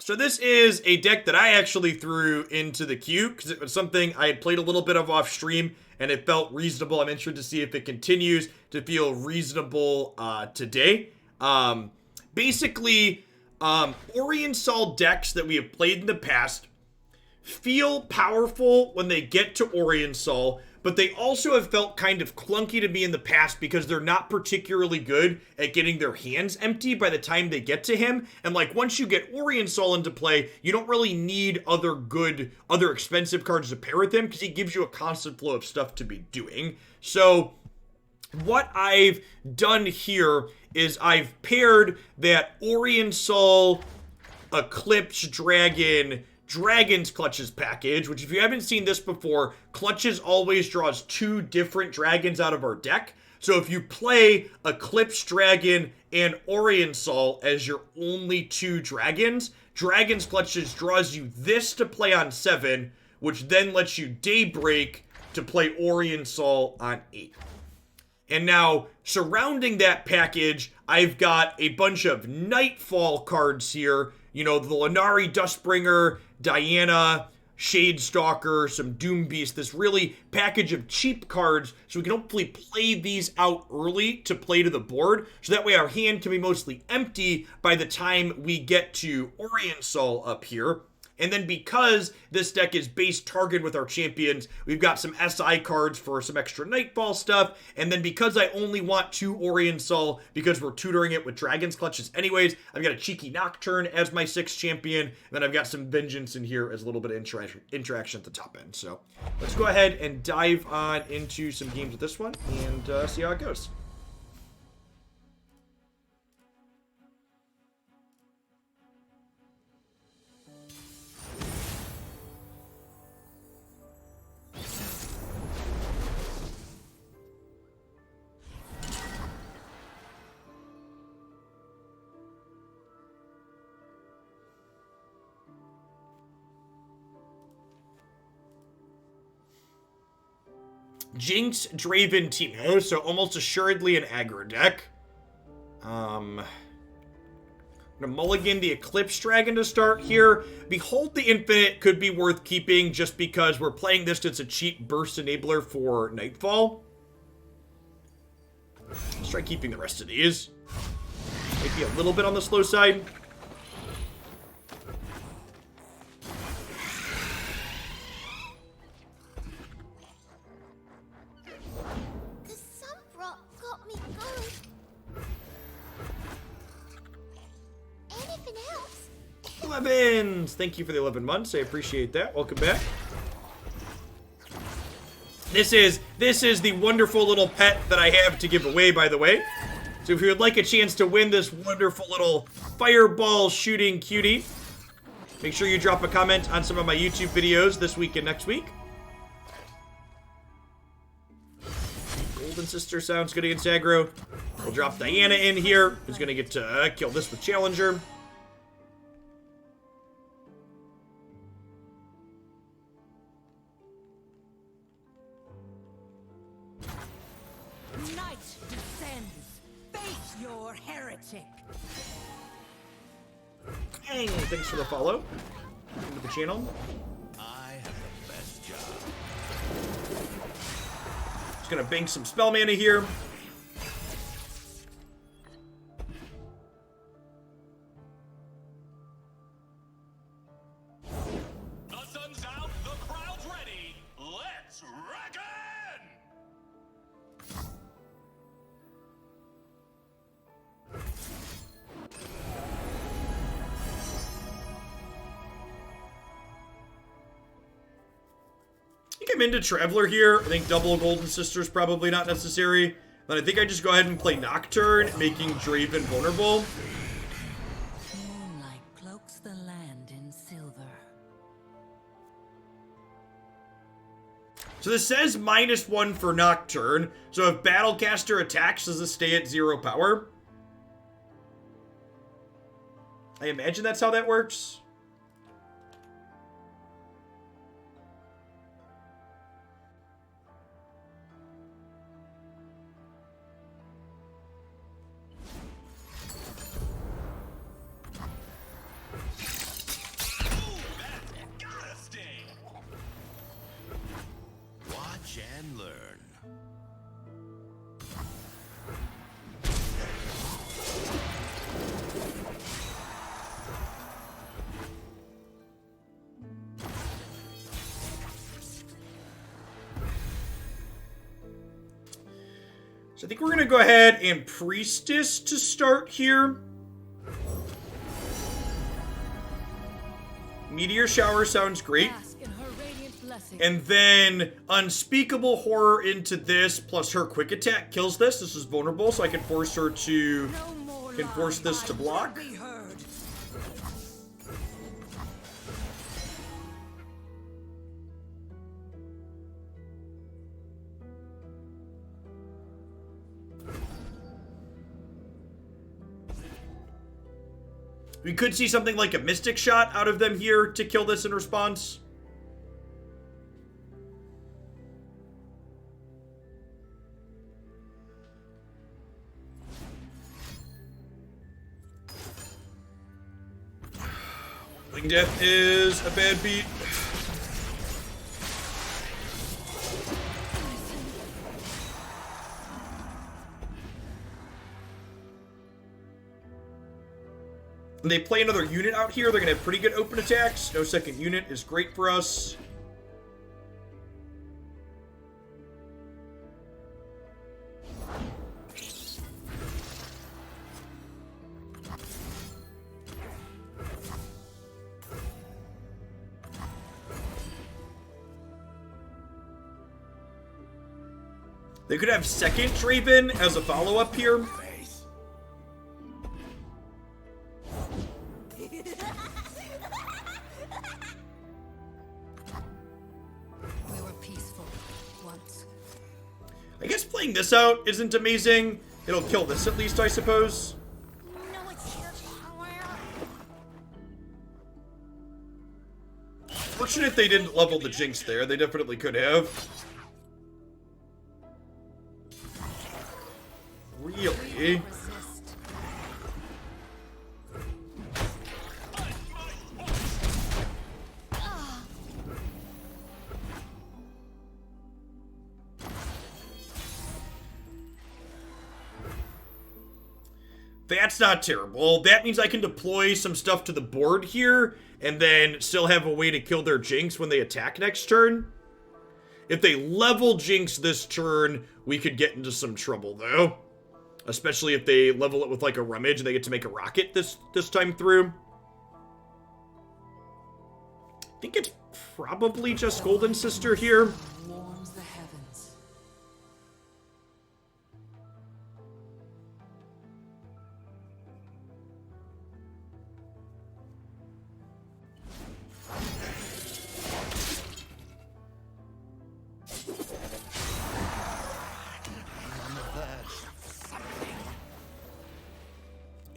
So this is a deck that I actually threw into the queue because it was something I had played a little bit of off stream and it felt reasonable. I'm interested to see if it continues to feel reasonable today. Basically, Oriensol decks that we have played in the past feel powerful when they get to Oriensol, but they also have felt kind of clunky to me in the past because they're not particularly good at getting their hands empty by the time they get to him. And like once you get Oriensol into play, you don't really need other expensive cards to pair with him because he gives you a constant flow of stuff to be doing. So what I've done here is I've paired that Oriensol Eclipse Dragon's Clutches package, which if you haven't seen this before, Clutches always draws 2 different dragons out of our deck. So if you play Eclipse Dragon and Oriensol as your only 2 dragons, Dragon's Clutches draws you this to play on 7, which then lets you Daybreak to play Oriensol on 8. And now, surrounding that package, I've got a bunch of Nightfall cards here. You know, the Lunari Dustbringer, Diana, Shadestalker, some Doom Beast, this really package of cheap cards so we can hopefully play these out early to play to the board. So that way our hand can be mostly empty by the time we get to Oriensol up here. And then because this deck is base targeted with our champions, we've got some SI cards for some extra Nightfall stuff. And then because I only want 2 Oriensol because we're tutoring it with Dragon's Clutches anyways, I've got a cheeky Nocturne as my 6th champion. And then I've got some Vengeance in here as a little bit of interaction at the top end. So let's go ahead and dive on into some games with this one and see how it goes. Jinx, Draven, Teemo, so almost assuredly an aggro deck. I'm gonna mulligan the Eclipse Dragon to start here. Behold the Infinite could be worth keeping just because we're playing this. It's a cheap burst enabler for Nightfall. Let's try keeping the rest of these. Maybe a little bit on the slow side. Thank you for the 11 months. I appreciate that. Welcome back. This is the wonderful little pet that I have to give away, by the way. So if you would like a chance to win this wonderful little fireball shooting cutie, make sure you drop a comment on some of my YouTube videos this week and next week. Golden Sister sounds good against aggro. We'll drop Diana in here, who's going to get to kill this with Challenger. Hey, thanks for the follow. Welcome to the channel. I have the best job. Just gonna bank some spell mana here. The sun's out, the crowd's ready. Let's reckon! I think I'm into Traveler here. I think double Golden Sister is probably not necessary. But I think I just go ahead and play Nocturne, making Draven vulnerable. Moonlight cloaks the land in silver. So this says -1 for Nocturne. So if Battlecaster attacks, does this stay at 0 power? I imagine that's how that works. Watch and learn. So I think we're going to go ahead and Priestess to start here. Meteor Shower sounds great. Bask in her radiant blessing. And then Unspeakable Horror into this, plus her quick attack kills this. This is vulnerable, so I can force her to... can force this to block. We could see something like a Mystic Shot out of them here to kill this in response. Wing Death is a bad beat. When they play another unit out here, they're going to have pretty good open attacks. No second unit is great for us. They could have second Draven as a follow-up here. I guess playing this out isn't amazing. It'll kill this at least, I suppose. Fortunate they didn't level the Jinx there. They definitely could have. Really? That's not terrible. That means I can deploy some stuff to the board here and then still have a way to kill their Jinx when they attack next turn. If they level Jinx this turn, we could get into some trouble, though. Especially if they level it with, like, a Rummage and they get to make a Rocket this time through. I think it's probably just Golden Sister here. Warms the heavens.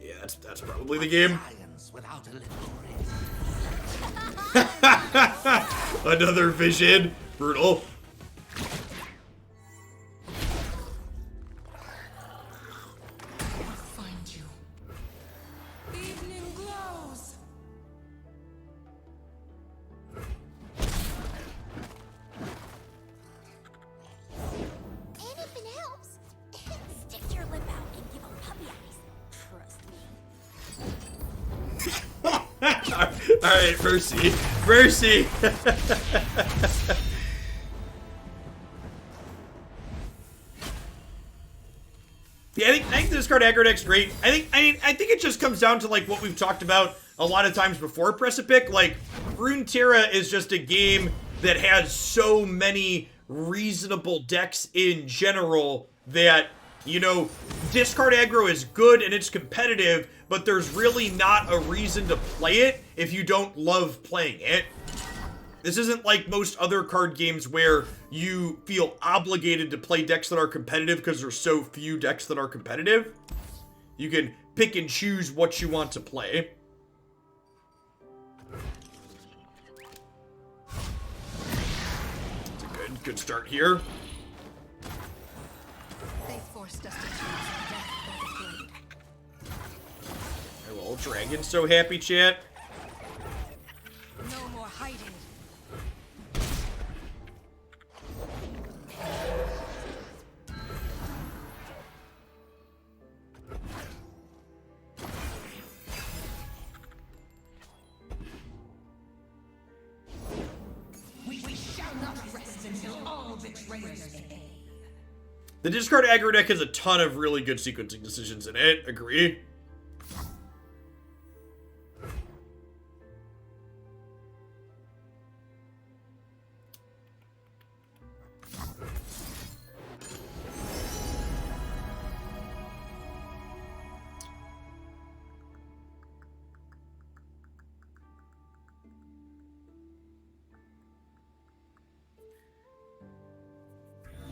Yeah, that's probably the game. Another vision. Brutal. Find you. Evening glows. Anything helps. Stick your lip out and give them puppy eyes. Trust me. Alright, Mercy. Mercy! Yeah, I think this card aggro deck's great. I think it just comes down to like what we've talked about a lot of times before Precipic. Like, Runeterra is just a game that has so many reasonable decks in general that, you know, discard aggro is good and it's competitive, but there's really not a reason to play it if you don't love playing it. This isn't like most other card games where you feel obligated to play decks that are competitive because there's so few decks that are competitive. You can pick and choose what you want to play. It's a good start here. They forced us to choose death by the blade. Hello, Dragon's so happy, chat. No more hiding. The discard aggro deck has a ton of really good sequencing decisions in it. Agree.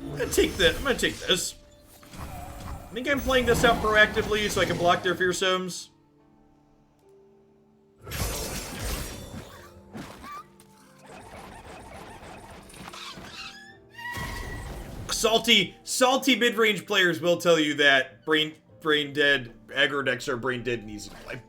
I'm gonna take this. I think I'm playing this out proactively so I can block their Fearstones. Salty mid-range players will tell you that brain dead aggro decks are brain dead and easy to play.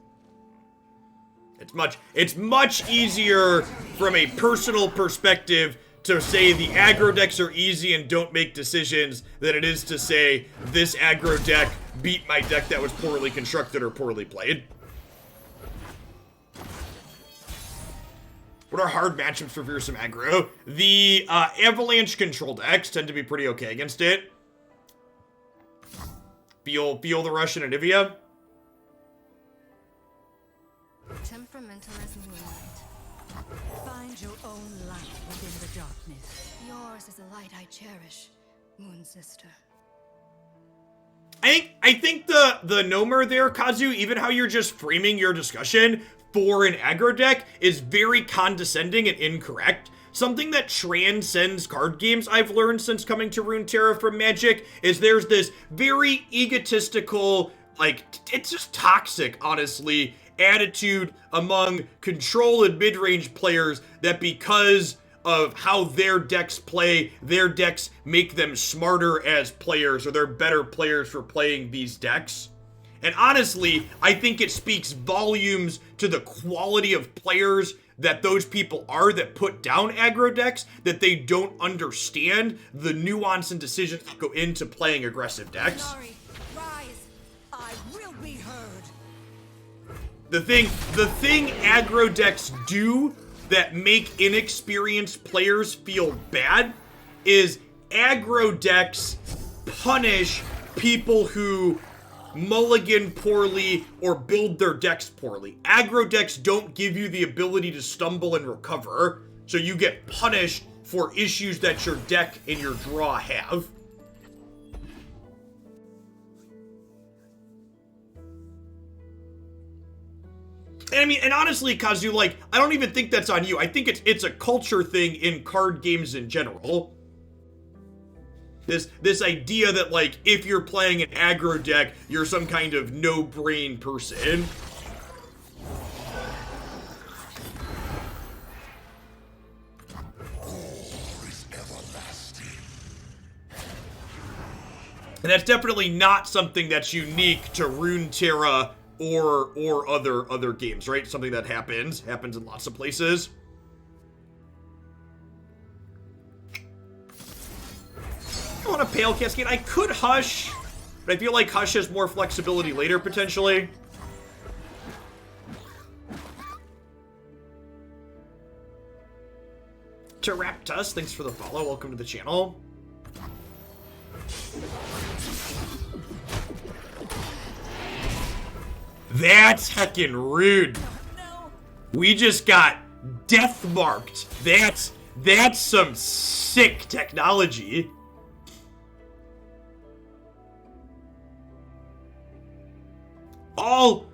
It's much easier from a personal perspective to say the aggro decks are easy and don't make decisions than it is to say this aggro deck beat my deck that was poorly constructed or poorly played. What are hard matchups for fearsome aggro? The avalanche control decks tend to be pretty okay against it. Feel the rush in Anivia. Temperamental as moonlight. Find your own light within the darkness. Yours is a light I cherish, Moon Sister. I think the nomer there, Kazu, even how you're just framing your discussion for an aggro deck is very condescending and incorrect. Something that transcends card games I've learned since coming to Runeterra from Magic is there's this very egotistical, like, it's just toxic, honestly, attitude among control and mid-range players that because of how their decks play, their decks make them smarter as players, or they're better players for playing these decks. And honestly, I think it speaks volumes to the quality of players that those people are that put down aggro decks, that they don't understand the nuance and decisions that go into playing aggressive decks. Sorry, rise. I will be heard. The thing aggro decks do that make inexperienced players feel bad is aggro decks punish people who mulligan poorly or build their decks poorly. Aggro decks don't give you the ability to stumble and recover, so you get punished for issues that your deck and your draw have. And I mean, and honestly, Kazu, like, I don't even think that's on you. I think it's a culture thing in card games in general. This idea that, like, if you're playing an aggro deck, you're some kind of no-brain person. And that's definitely not something that's unique to Runeterra or other games, right? Something that happens in lots of places. I want a Pale Cascade. I could Hush, but I feel like Hush has more flexibility later, potentially. Teraptus, thanks for the follow. Welcome to the channel. That's heckin' rude. We just got death marked. That's some sick technology. All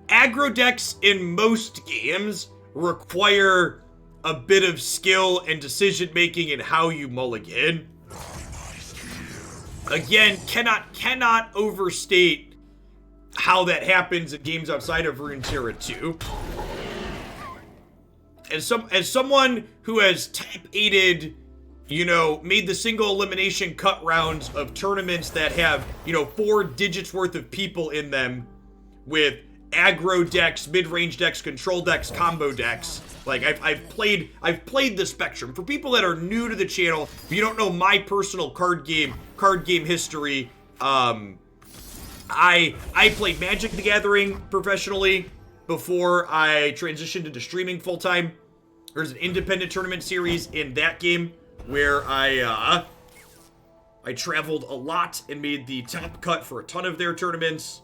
aggro decks in most games require a bit of skill and decision making in how you mulligan. Again, cannot overstate how that happens in games outside of Runeterra 2. As someone who has tap-aided, you know, made the single elimination cut rounds of tournaments that have, you know, 4 digits worth of people in them with aggro decks, mid-range decks, control decks, combo decks. Like, I've played the spectrum. For people that are new to the channel, if you don't know my personal card game history, I played Magic the Gathering professionally before I transitioned into streaming full-time. There's an independent tournament series in that game where I traveled a lot and made the top cut for a ton of their tournaments.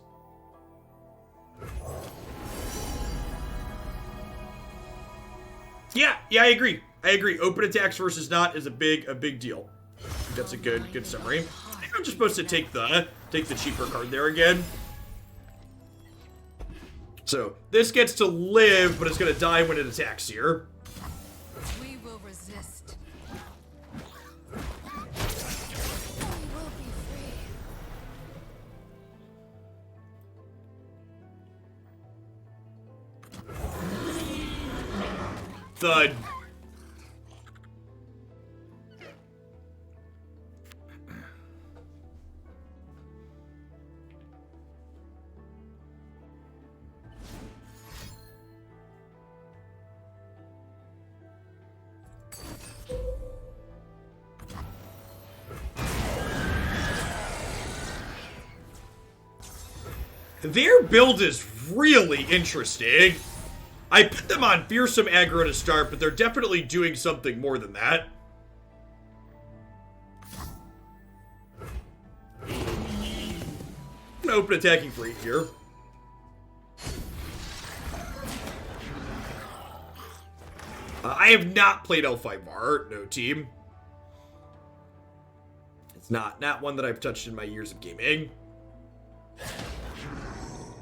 Yeah, I agree. Open attacks versus not is a big deal. That's a good summary. I think I'm just supposed to take the cheaper card there again. So this gets to live, but it's gonna die when it attacks here. We will resist. We will be free. Thud. Their build is really interesting. I put them on fearsome aggro to start, but they're definitely doing something more than that. I'm gonna open attacking for 8 here. I have not played L5R, no team. It's not one that I've touched in my years of gaming.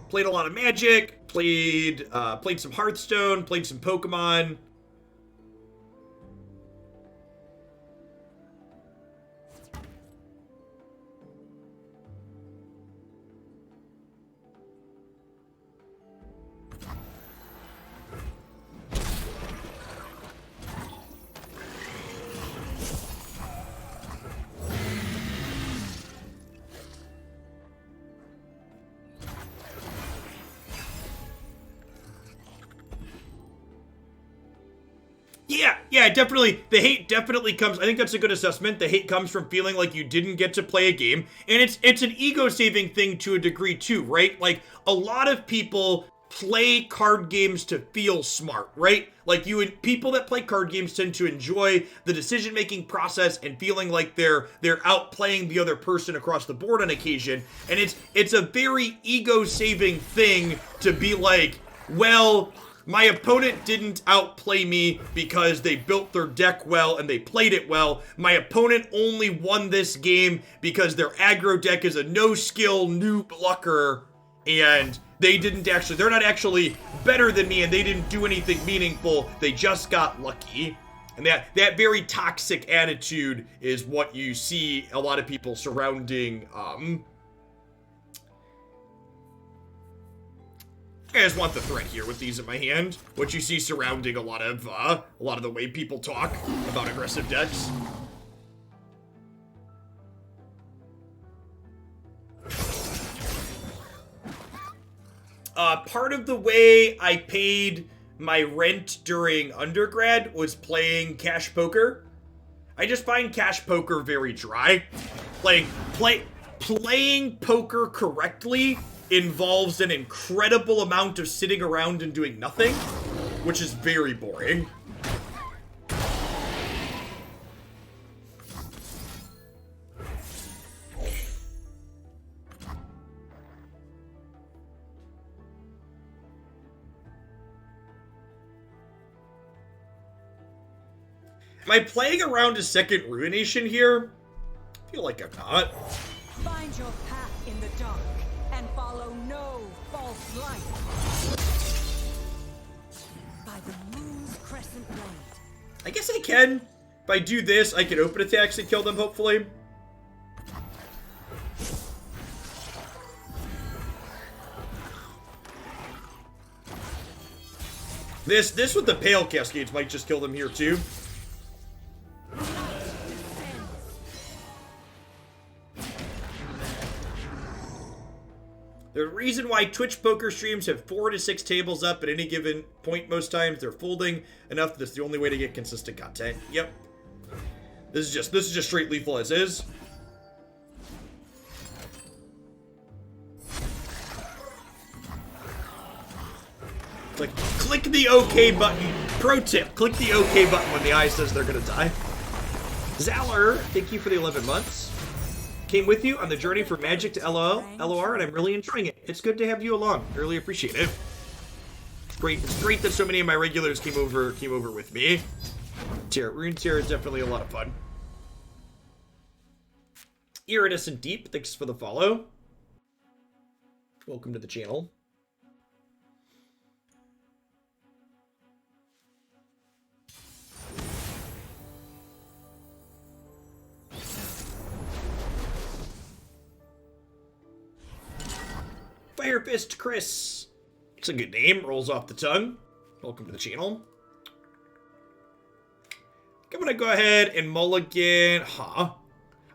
Played a lot of Magic, played some Hearthstone, played some Pokemon. Yeah, definitely. The hate definitely comes. I think that's a good assessment. The hate comes from feeling like you didn't get to play a game, and it's an ego-saving thing to a degree too, right? Like a lot of people play card games to feel smart, right? Like people that play card games tend to enjoy the decision-making process and feeling like they're outplaying the other person across the board on occasion, and it's a very ego-saving thing to be like, well, my opponent didn't outplay me because they built their deck well and they played it well. My opponent only won this game because their aggro deck is a no-skill noob lucker, and they're not actually better than me, and they didn't do anything meaningful. They just got lucky. And that very toxic attitude is what you see a lot of people surrounding, I just want the threat here with these in my hand. What you see surrounding a lot of the way people talk about aggressive decks. Part of the way I paid my rent during undergrad was playing cash poker. I just find cash poker very dry. Like, playing poker correctly involves an incredible amount of sitting around and doing nothing, which is very boring. Am I playing around a second Ruination here? I feel like I'm not. Find your path in the dark and follow no false light. By the moon's crescent blade. I guess I can. If I do this, I can open attacks and kill them, hopefully. This with the Pale Cascades might just kill them here, too. The reason why Twitch poker streams have 4 to 6 tables up at any given point most times, they're folding enough that's the only way to get consistent content. Yep. This is just straight lethal as is. Like, click the OK button. Pro tip, click the OK button when the eye says they're gonna die. Zaller, thank you for the 11 months. Came with you on the journey from Magic to LOR, and I'm really enjoying it. It's good to have you along. I really appreciate it. It's great that so many of my regulars came over with me. Runeterra is definitely a lot of fun. Iridescent Deep, thanks for the follow. Welcome to the channel. Fire Fist Chris. It's a good name, rolls off the tongue. Welcome to the channel. I'm gonna go ahead and mulligan, I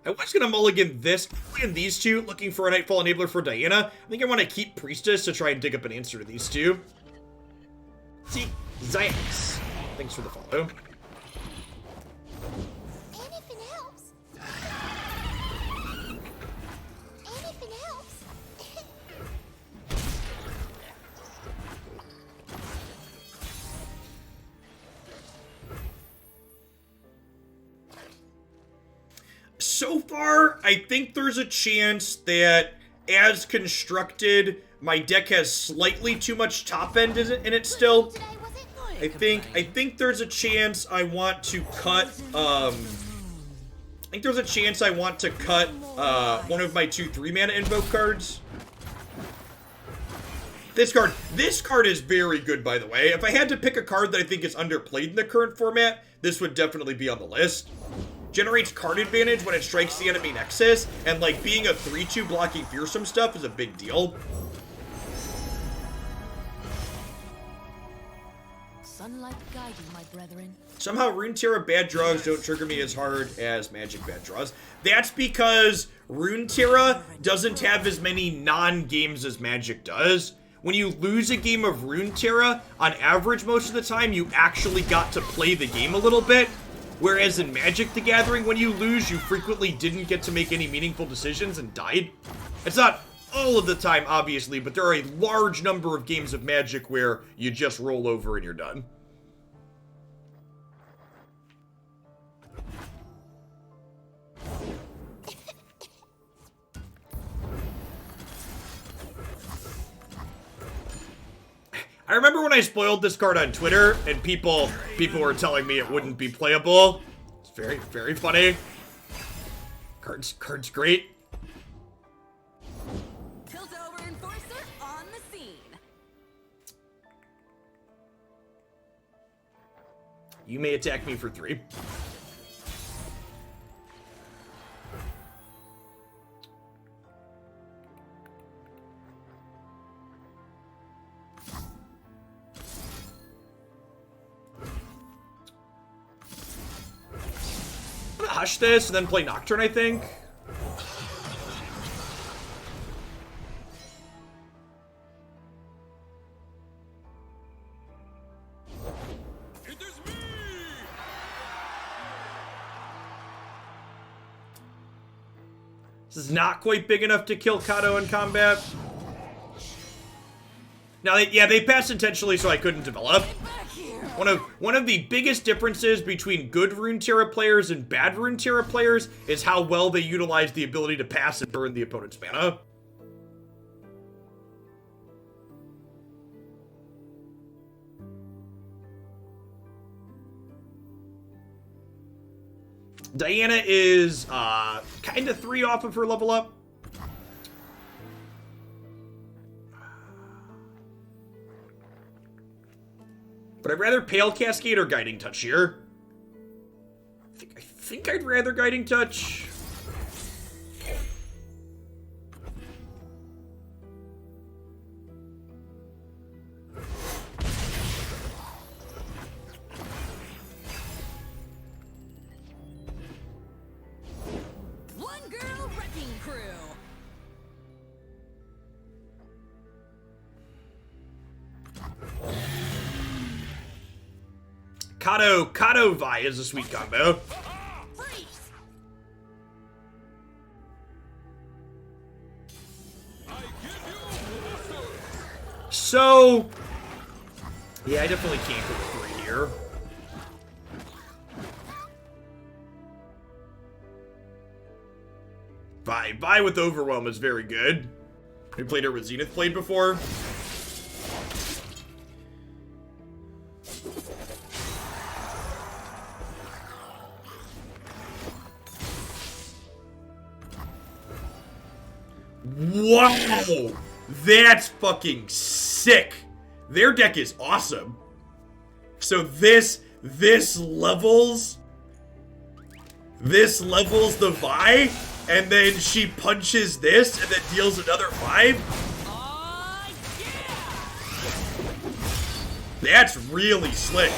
was gonna mulligan this, mulligan these two, looking for a Nightfall Enabler for Diana. I think I want to keep Priestess to try and dig up an answer to these two. See, Zyx. Thanks for the follow. Anything helps. Anything helps. So far, I think there's a chance that, as constructed, my deck has slightly too much top end in it still. Today, was it? I think there's a chance I want to cut, one of my 2 3-mana invoke cards. This card is very good, by the way. If I had to pick a card that I think is underplayed in the current format, this would definitely be on the list. Generates card advantage when it strikes the enemy nexus, and like being a 3-2 blocking fearsome stuff is a big deal. Sunlight guide you, my brethren. Somehow Runeterra bad draws don't trigger me as hard as Magic bad draws. That's because Runeterra doesn't have as many non-games as Magic does. When you lose a game of Runeterra, on average most of the time, you actually got to play the game a little bit. Whereas in Magic the Gathering, when you lose, you frequently didn't get to make any meaningful decisions and died. It's not all of the time, obviously, but there are a large number of games of Magic where you just roll over and you're done. I remember when I spoiled this card on Twitter, and people were telling me it wouldn't be playable. It's very, very funny. Card's great. Tilt over Enforcer on the scene. You may attack me for 3. I'm gonna hush this and then play Nocturne, I think. It is me! This is not quite big enough to kill Kato in combat. Now, they passed intentionally so I couldn't develop. One of the biggest differences between good Runeterra players and bad Runeterra players is how well they utilize the ability to pass and burn the opponent's mana. Diana is kind of 3 off of her level up. But I'd rather Pale Cascade or Guiding Touch here. I think I'd rather Guiding Touch. One girl wrecking crew. Kato Vi is a sweet combo. Freeze. I give you muscle! So, yeah, I definitely can't go with 3 here. Vi with Overwhelm is very good. We played her with Zenith Blade before. Wow! That's fucking sick. Their deck is awesome. So this levels the Vi, and then she punches this and then deals another 5. That's really slick.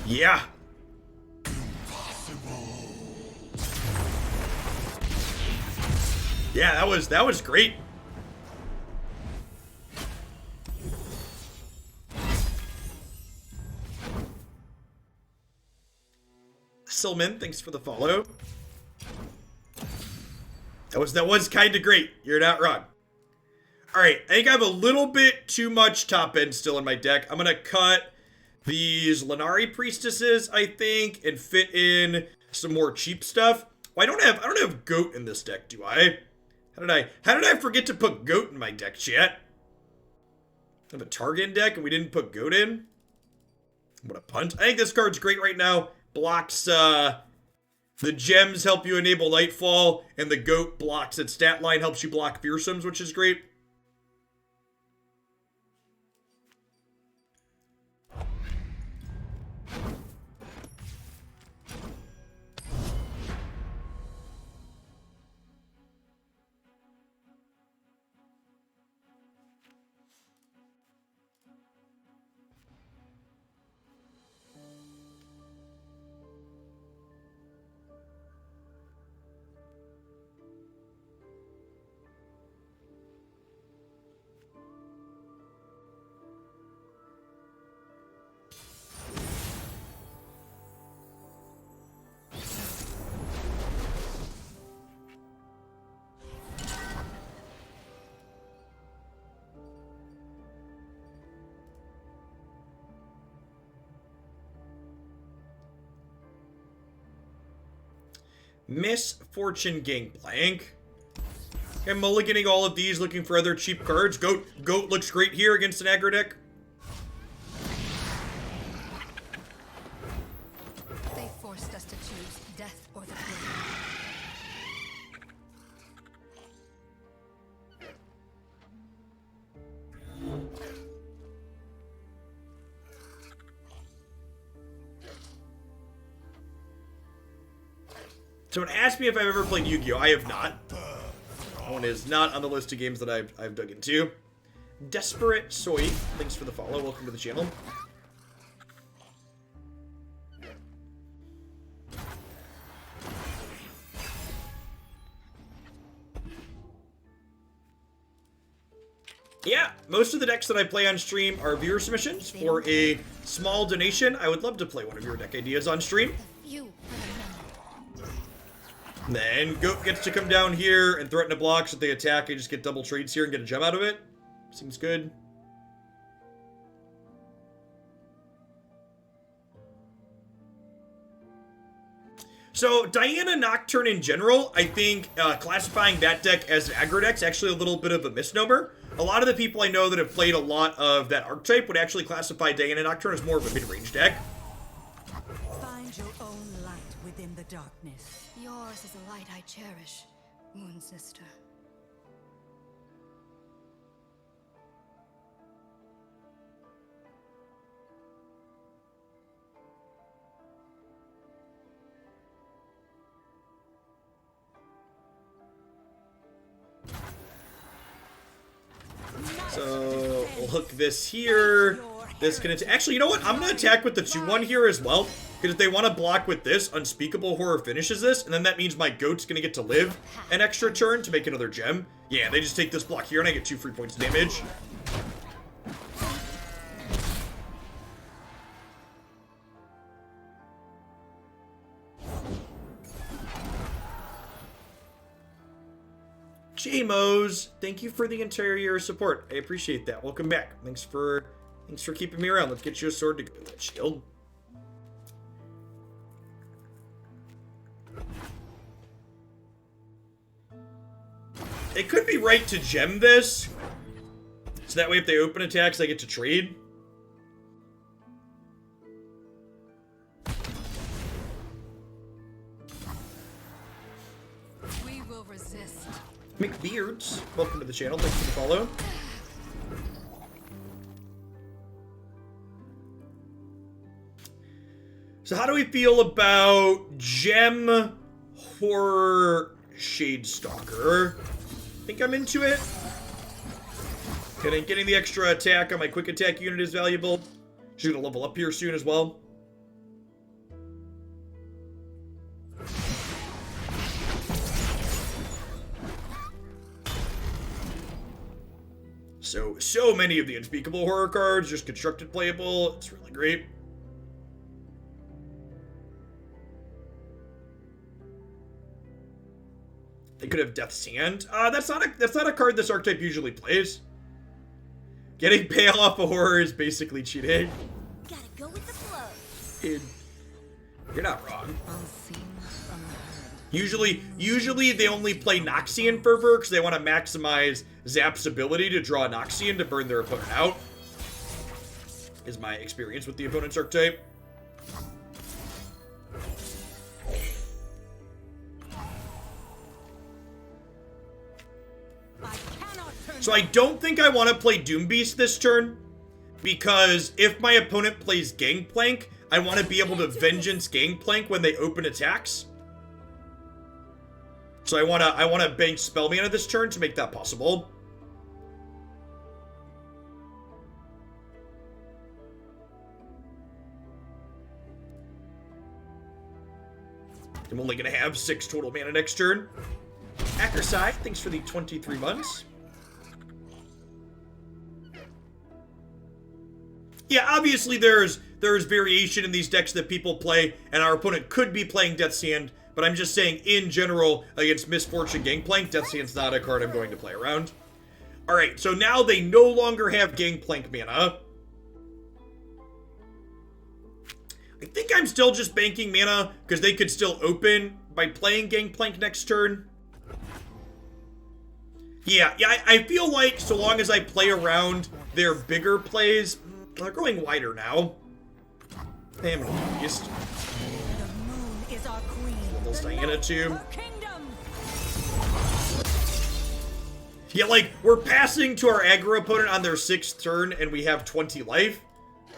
Yeah. Yeah, that was great. Silman, thanks for the follow. That was kind of great. You're not wrong. All right, I think I have a little bit too much top end still in my deck. I'm gonna cut these Lenari priestesses, I think, and fit in some more cheap stuff. Well, I don't have goat in this deck, do I? How did I forget to put goat in my deck, chat? I have a Targan deck and we didn't put goat in. What a punt. I think this card's great right now. Blocks, the gems help you enable Nightfall, and the goat blocks its stat line, helps you block fearsomes, which is great. Misfortune Gangplank. I'm mulliganing all of these, looking for other cheap cards. Goat looks great here against an aggro deck. They forced us to choose death or the grave. Someone asked me if I've ever played Yu-Gi-Oh! I have not. That one is not on the list of games that I've dug into. Desperate Soy, thanks for the follow. Welcome to the channel. Yeah, most of the decks that I play on stream are viewer submissions. For a small donation, I would love to play one of your deck ideas on stream. Then Goat gets to come down here and threaten a block, so if they attack, I just get double trades here and get a gem out of it. Seems good. So, Diana Nocturne in general, I think classifying that deck as an aggro deck is actually a little bit of a misnomer. A lot of the people I know that have played a lot of that archetype would actually classify Diana Nocturne as more of a mid-range deck. Find your own light within the darkness. Yours is a light I cherish, Moon Sister. So, we'll hook this here. This can actually, you know what? I'm going to attack with the 2-1 here as well. Because if they want to block with this, Unspeakable Horror finishes this, and then that means my goat's going to get to live an extra turn to make another gem. Yeah, they just take this block here, and I get 2 free points of damage. JMOs, thank you for the entire year of support. I appreciate that. Welcome back. Thanks for keeping me around. Let's get you a sword to go with that shield. It could be right to gem this. So that way if they open attacks, I get to trade. We will resist. McBeards, welcome to the channel. Thanks for the follow. So how do we feel about Gem Horror Shadestalker? Think I'm into it. Getting the extra attack on my quick attack unit is valuable. She's gonna level up here soon as well. So many of the unspeakable horror cards, just constructed playable. It's really great. They could have Death's Hand. That's not a card this archetype usually plays. Getting pale off a horror is basically cheating. Gotta go with the flow. Dude, you're not wrong. Unseen, unheard. Usually they only play Noxian Fervor because they want to maximize Zap's ability to draw Noxian to burn their opponent out. Is my experience with the opponent's archetype. So I don't think I want to play Doom Beast this turn, because if my opponent plays Gangplank, I want to be able to Vengeance Gangplank when they open attacks. So I want to bank Spell Mana this turn to make that possible. I'm only going to have 6 total mana next turn. Ackerside, thanks for the 23 months. Yeah, obviously there's variation in these decks that people play, and our opponent could be playing Death's Hand, but I'm just saying, in general, against Misfortune Gangplank, Death's Hand's not a card I'm going to play around. Alright, so now they no longer have Gangplank mana. I think I'm still just banking mana, because they could still open by playing Gangplank next turn. Yeah, I feel like so long as I play around their bigger plays, they're going wider now. Damn it, Beast. The moon is our queen. Levels The Diana night, too. her kingdom. Yeah, like, we're passing to our aggro opponent on their 6th turn, and we have 20 life,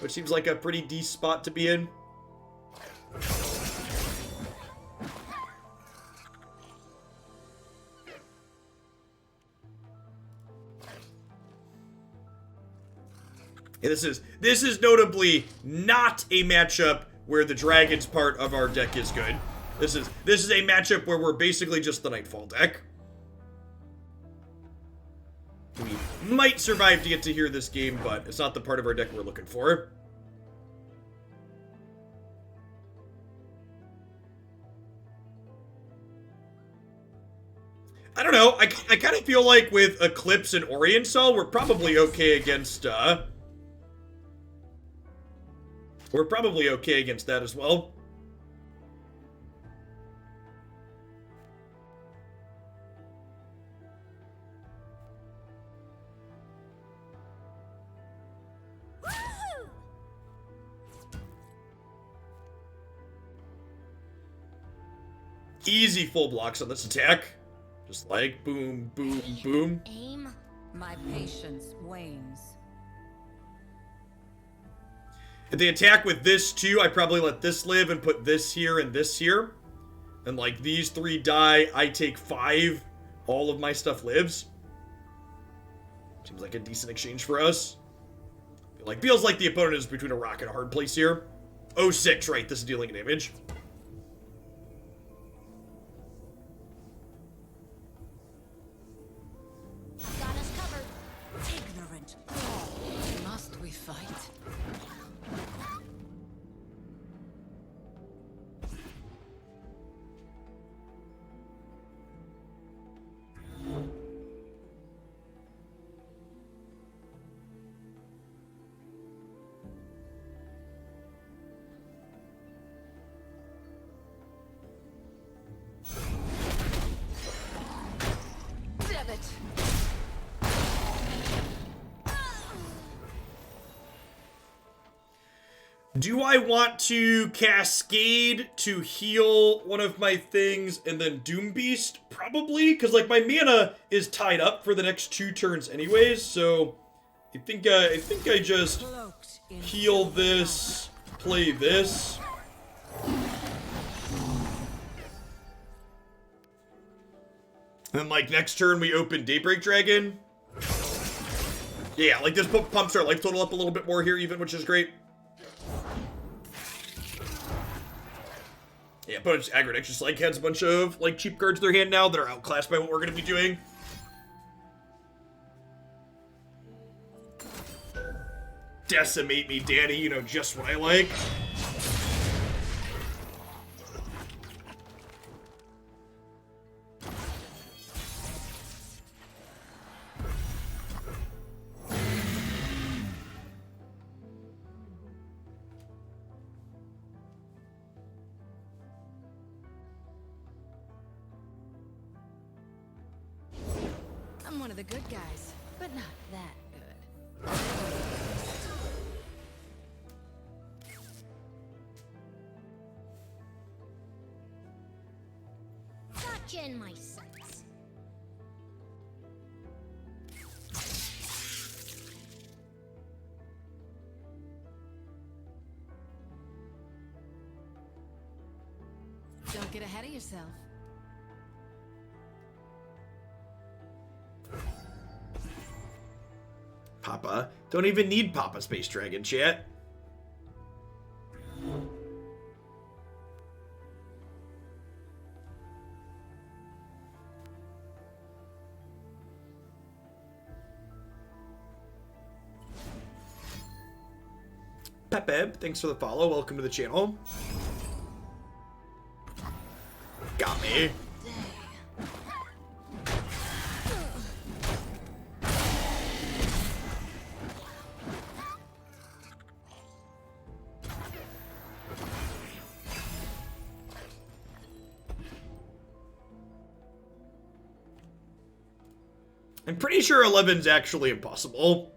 which seems like a pretty decent spot to be in. Yeah, this is notably not a matchup where the Dragon's part of our deck is good. This is a matchup where we're basically just the Nightfall deck. We might survive to get to hear this game, but it's not the part of our deck we're looking for. I don't know. I kind of feel like with Eclipse and Orient Cell, we're probably okay against, we're probably okay against that as well. Woohoo! Easy full blocks on this attack. Just like boom, boom, boom. Aim. My patience wanes. If they attack with this too, I probably let this live and put this here and this here. And like these 3 die, I take 5. All of my stuff lives. Seems like a decent exchange for us. Feels like the opponent is between a rock and a hard place here. 06, right, this is dealing damage. Got us covered. Ignorant. Must we fight? Do I want to Cascade to heal one of my things and then Doom Beast? Probably, because like my mana is tied up for the next 2 turns anyways, so I think I just Cloaked in heal this, play this. And like next turn we open Daybreak Dragon. Yeah, like this pumps our life total up a little bit more here even, which is great. Yeah, opponent's aggro deck just like has a bunch of like cheap cards in their hand now that are outclassed by what we're gonna be doing. Decimate me, Danny, you know just what I like. I'm one of the good guys, but not that good. Gotcha in my sights. Don't get ahead of yourself. Papa. Don't even need Papa Space Dragon, chat. Pepeb, thanks for the follow. Welcome to the channel. Got me. I'm pretty sure 11's actually impossible.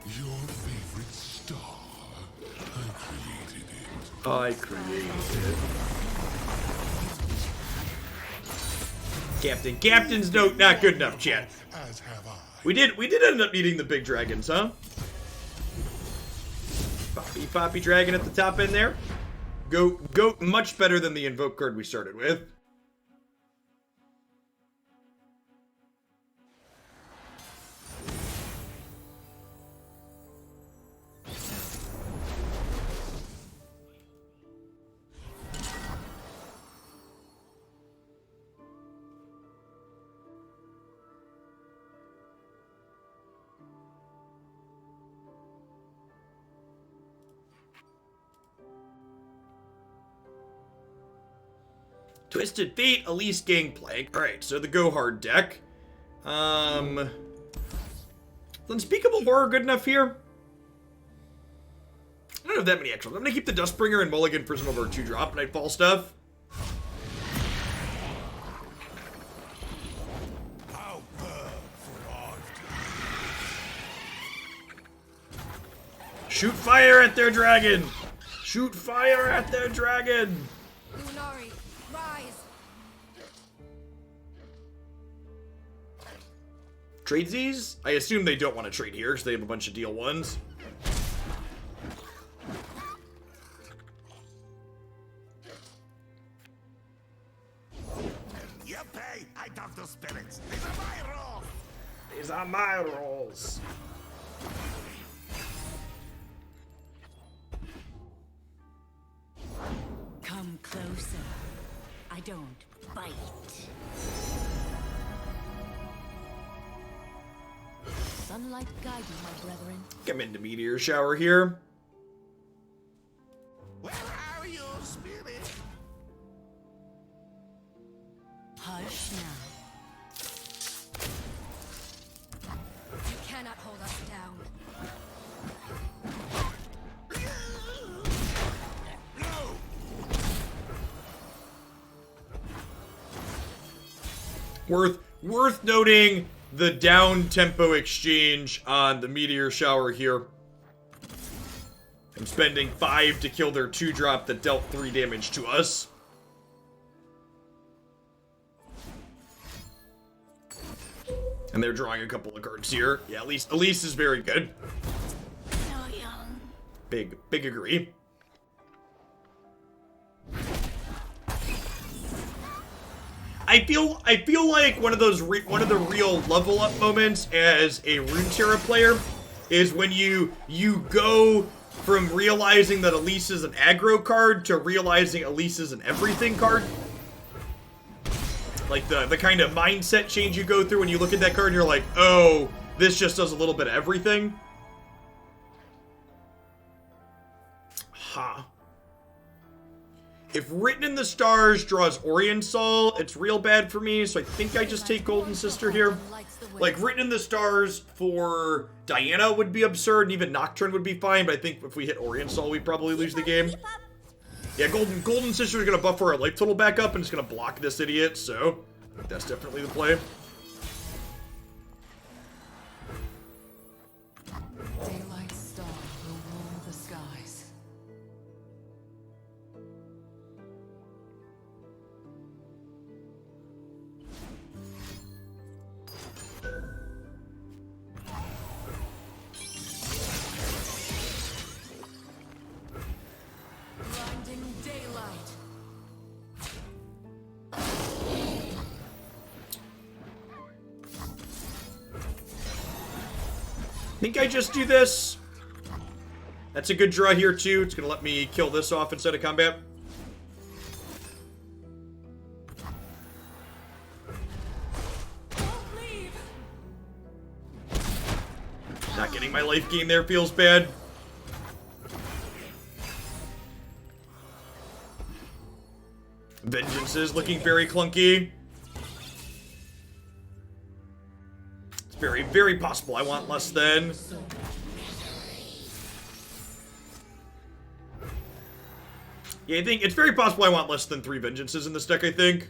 Your favorite star. I created it. Captain's note not good enough, chat. As have I. We did end up needing the big dragons, huh? Poppy dragon at the top end there. Goat much better than the invoke card we started with. Twisted Fate, Elise Gangplank. Alright, so the Go Hard deck. Is Unspeakable Horror good enough here? I don't have that many extras. I'm gonna keep the Dustbringer and Mulligan for some of our 2-drop Nightfall stuff. How for art. Shoot fire at their dragon! Shoot fire at their dragon! Lunari, rise! Trade these? I assume they don't want to trade here because they have a bunch of deal ones. Yippee! I talk to spirits. These are my rules. These are my rolls. Come closer. I don't bite. Sunlight guide you, my brethren. Come into Meteor Shower here. Where are you, spirit? Hush now. You cannot hold us down. Worth noting the down tempo exchange on the Meteor Shower here. I'm spending 5 to kill their 2-drop that dealt 3 damage to us. And they're drawing a couple of cards here. Yeah, Elise is very good. So young. Big agree. I feel like one of the real level up moments as a Runeterra player is when you go from realizing that Elise is an aggro card to realizing Elise is an everything card. Like the kind of mindset change you go through when you look at that card and you're like, oh, this just does a little bit of everything. Huh. If Written in the Stars draws Oriensol, it's real bad for me, so I think I just take Golden Sister here. Like, Written in the Stars for Diana would be absurd, and even Nocturne would be fine, but I think if we hit Oriensol, we'd probably lose the game. Yeah, Golden Sister is going to buffer our life total back up, and it's going to block this idiot, so I think that's definitely the play. Daylight star will rule the skies. Blinding daylight. I think I just do this. That's a good draw here, too. It's going to let me kill this off instead of combat. Don't leave. Not getting my life gain there feels bad. Vengeance is looking very clunky. It's very, very possible I want less than. Yeah, I think it's very possible I want less than 3 Vengeances in this deck, I think.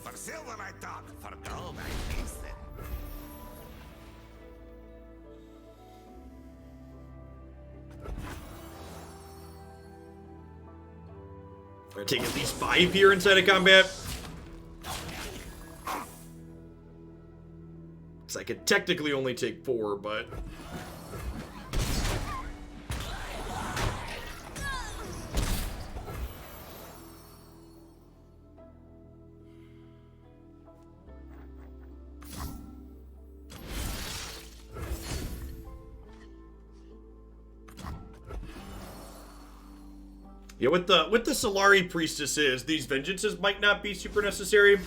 For silver I talk, for gold I listen. I'm gonna take at least 5 here inside of combat. So I could technically only take 4, but... Yeah, with the Solari Priestesses, these Vengeances might not be super necessary.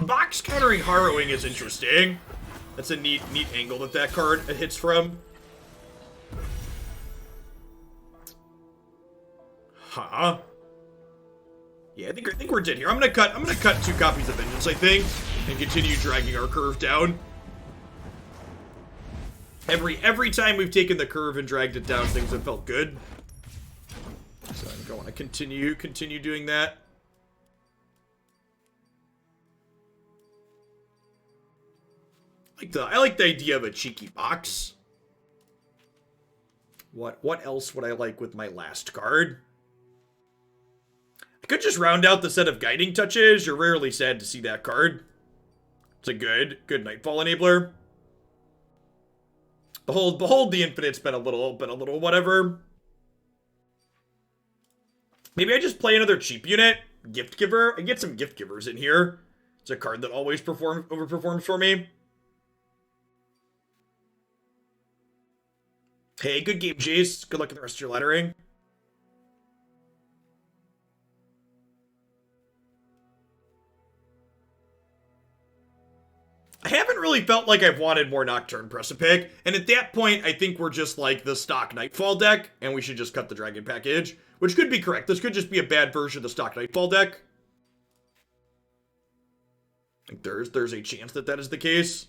Box countering Harrowing is interesting. That's a neat angle that card hits from. Huh. Yeah, I think we're dead here. I'm gonna cut 2 copies of Vengeance, I think, and continue dragging our curve down. Every time we've taken the curve and dragged it down, things have felt good. So I'm going to continue doing that. I like the idea of a cheeky box. What else would I like with my last card? I could just round out the set of Guiding Touches. You're rarely sad to see that card. It's a good Nightfall enabler. Behold the Infinite's been a little whatever. Maybe I just play another cheap unit. Gift Giver. I get some Gift Givers in here. It's a card that always overperforms for me. Hey, good game, Jace. Good luck in the rest of your lettering. haven't really felt like I've wanted more Nocturne Precipic, and at that point, I think we're just like the stock Nightfall deck, and we should just cut the Dragon Package, which could be correct. This could just be a bad version of the stock Nightfall deck. I think there's a chance that that is the case.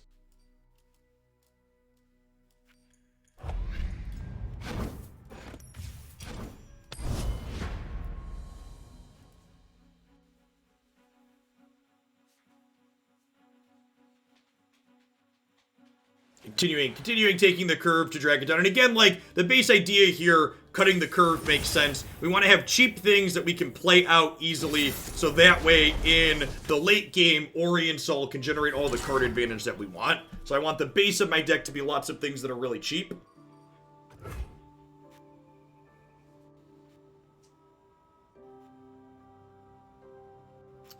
Continuing taking the curve to drag it down. And again, like, the base idea here, cutting the curve makes sense. We want to have cheap things that we can play out easily, so that way in the late game, Orient Sol can generate all the card advantage that we want. So I want the base of my deck to be lots of things that are really cheap.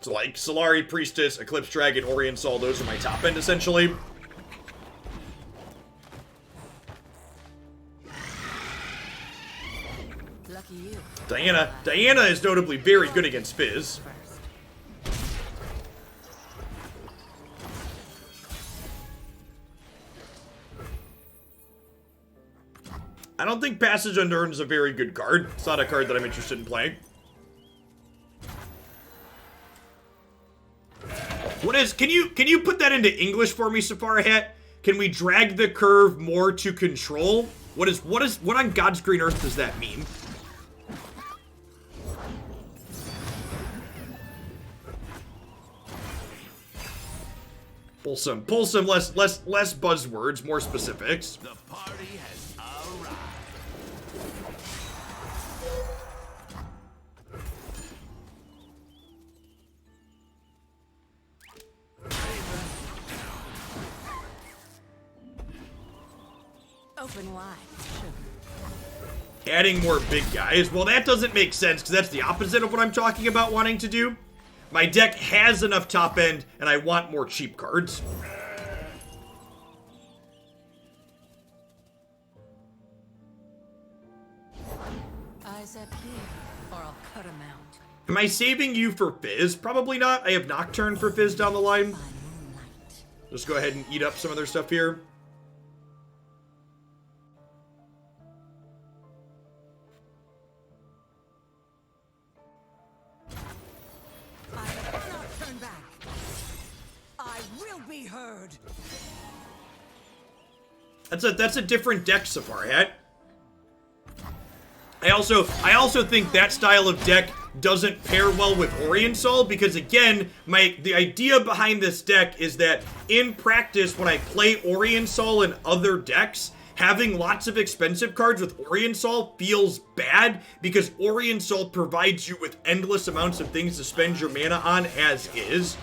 So like Solari, Priestess, Eclipse Dragon, Orient Sol, those are my top end essentially. Lucky you. Diana is notably very good against Fizz. I don't think Passage Unearned is a very good card. It's not a card that I'm interested in playing. What is, can you put that into English for me, Safari Hat? Can we drag the curve more to control? What on God's green earth does that mean? Pull some less buzzwords, more specifics. The party has arrived. Open wide. Adding more big guys. Well, that doesn't make sense, because that's the opposite of what I'm talking about wanting to do. My deck has enough top end, and I want more cheap cards. Eyes up here, or I'll cut 'em out. Am I saving you for Fizz? Probably not. I have Nocturne for Fizz down the line. By moonlight. Just go ahead and eat up some of their stuff here. I cannot turn back. I will be heard. That's a different deck, Safari Hat. I also think that style of deck doesn't pair well with Orient Sol, because again, the idea behind this deck is that in practice, when I play Orient Sol in other decks, having lots of expensive cards with Orient Sol feels bad, because Orient Sol provides you with endless amounts of things to spend your mana on as is.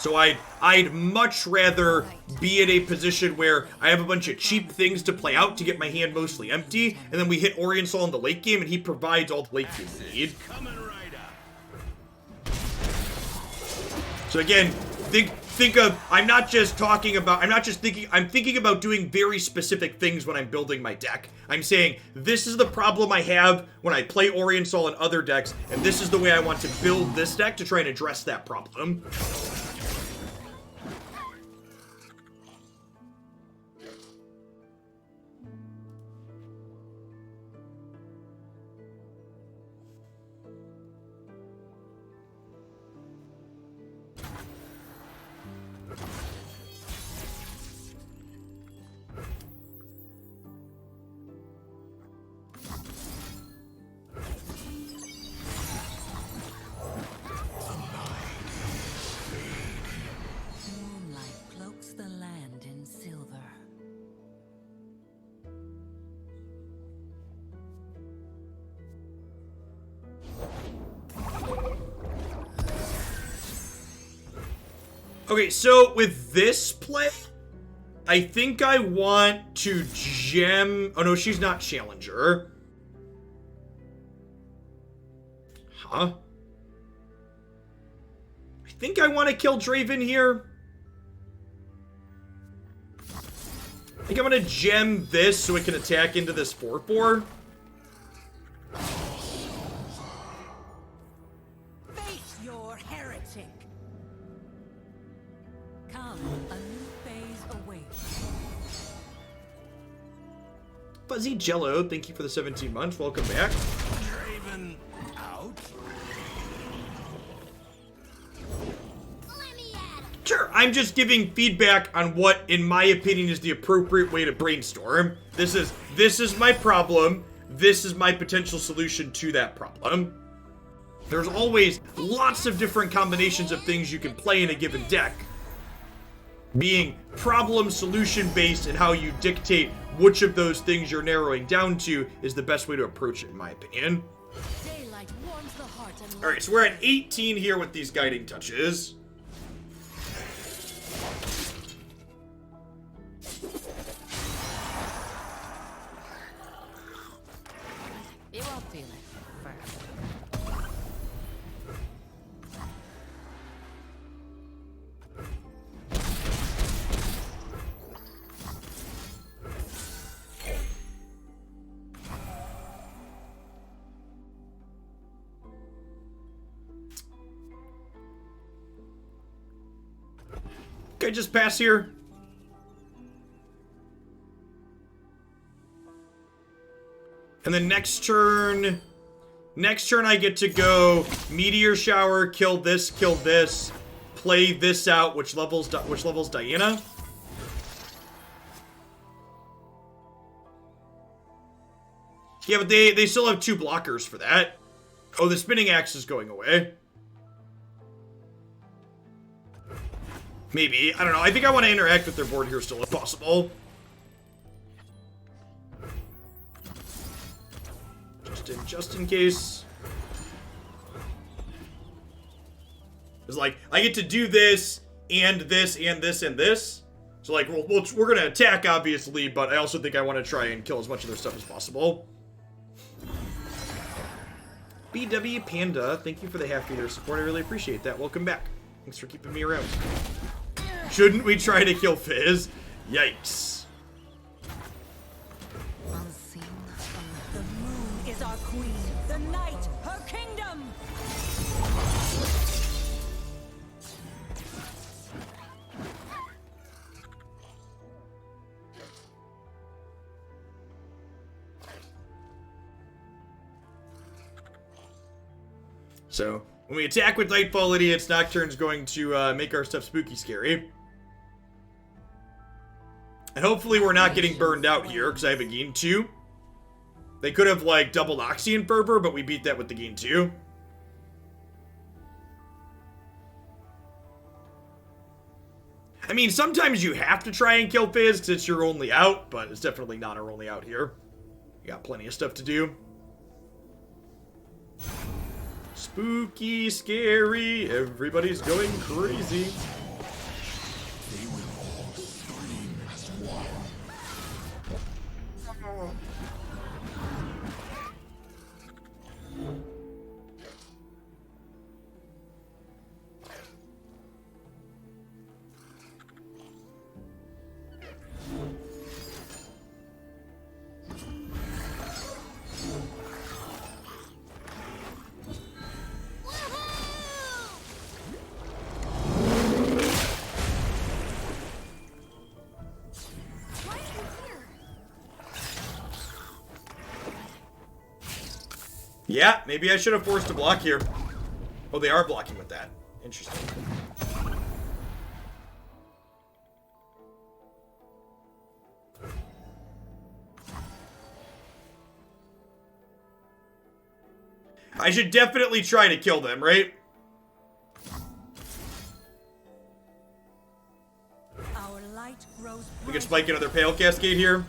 So I'd much rather be in a position where I have a bunch of cheap things to play out to get my hand mostly empty, and then we hit Orient Sol in the late game, and he provides all the late game we need. Coming right up. So again, think of, I'm thinking about doing very specific things when I'm building my deck. I'm saying, this is the problem I have when I play Orient Sol in other decks, and this is the way I want to build this deck to try and address that problem. Moonlight cloaks the land in silver. Okay, so with this play, I think I want to gem... Oh no, she's not Challenger. Huh? I think I want to kill Draven here. I think I'm going to gem this so it can attack into this 4/4. Face your heretic. Come, a new phase awaits. Fuzzy Jello, thank you for the 17 months. Welcome back. Draven out? Let me at him. Sure, I'm just giving feedback on what, in my opinion, is the appropriate way to brainstorm. This is my problem. This is my potential solution to that problem. There's always lots of different combinations of things you can play in a given deck. Being problem-solution based and how you dictate which of those things you're narrowing down to is the best way to approach it, in my opinion. Daylight warms the heart and Alright, so we're at 18 here with these guiding touches. you won't feel it first. Can I just pass here? And then next turn I get to go Meteor Shower, kill this, play this out, which levels Diana? Yeah, but they still have 2 blockers for that. Oh, the spinning axe is going away. Maybe. I don't know. I think I want to interact with their board here still if possible. Just in case. It's like, I get to do this, and this, and this, and this. So, like, we're going to attack, obviously, but I also think I want to try and kill as much of their stuff as possible. BW Panda, thank you for the half-meter support. I really appreciate that. Welcome back. Thanks for keeping me around. Shouldn't we try to kill Fizz? Yikes. Unseen. The moon is our queen. The night, her kingdom. So, when we attack with Nightfall Idiots, Nocturne's going to make our stuff spooky scary. And hopefully we're not getting burned out here, because I have a gain 2. They could have, like, doubled Oxy and Fervor, but we beat that with the gain 2. I mean, sometimes you have to try and kill Fizz, because it's your only out, but it's definitely not our only out here. We got plenty of stuff to do. Spooky, scary, everybody's going crazy. They will all scream as one. Why are you here? Yeah, maybe I should have forced a block here. Oh, they are blocking with that. Interesting. I should definitely try to kill them, right? Our light grows We can bright. spike another Pale Cascade here.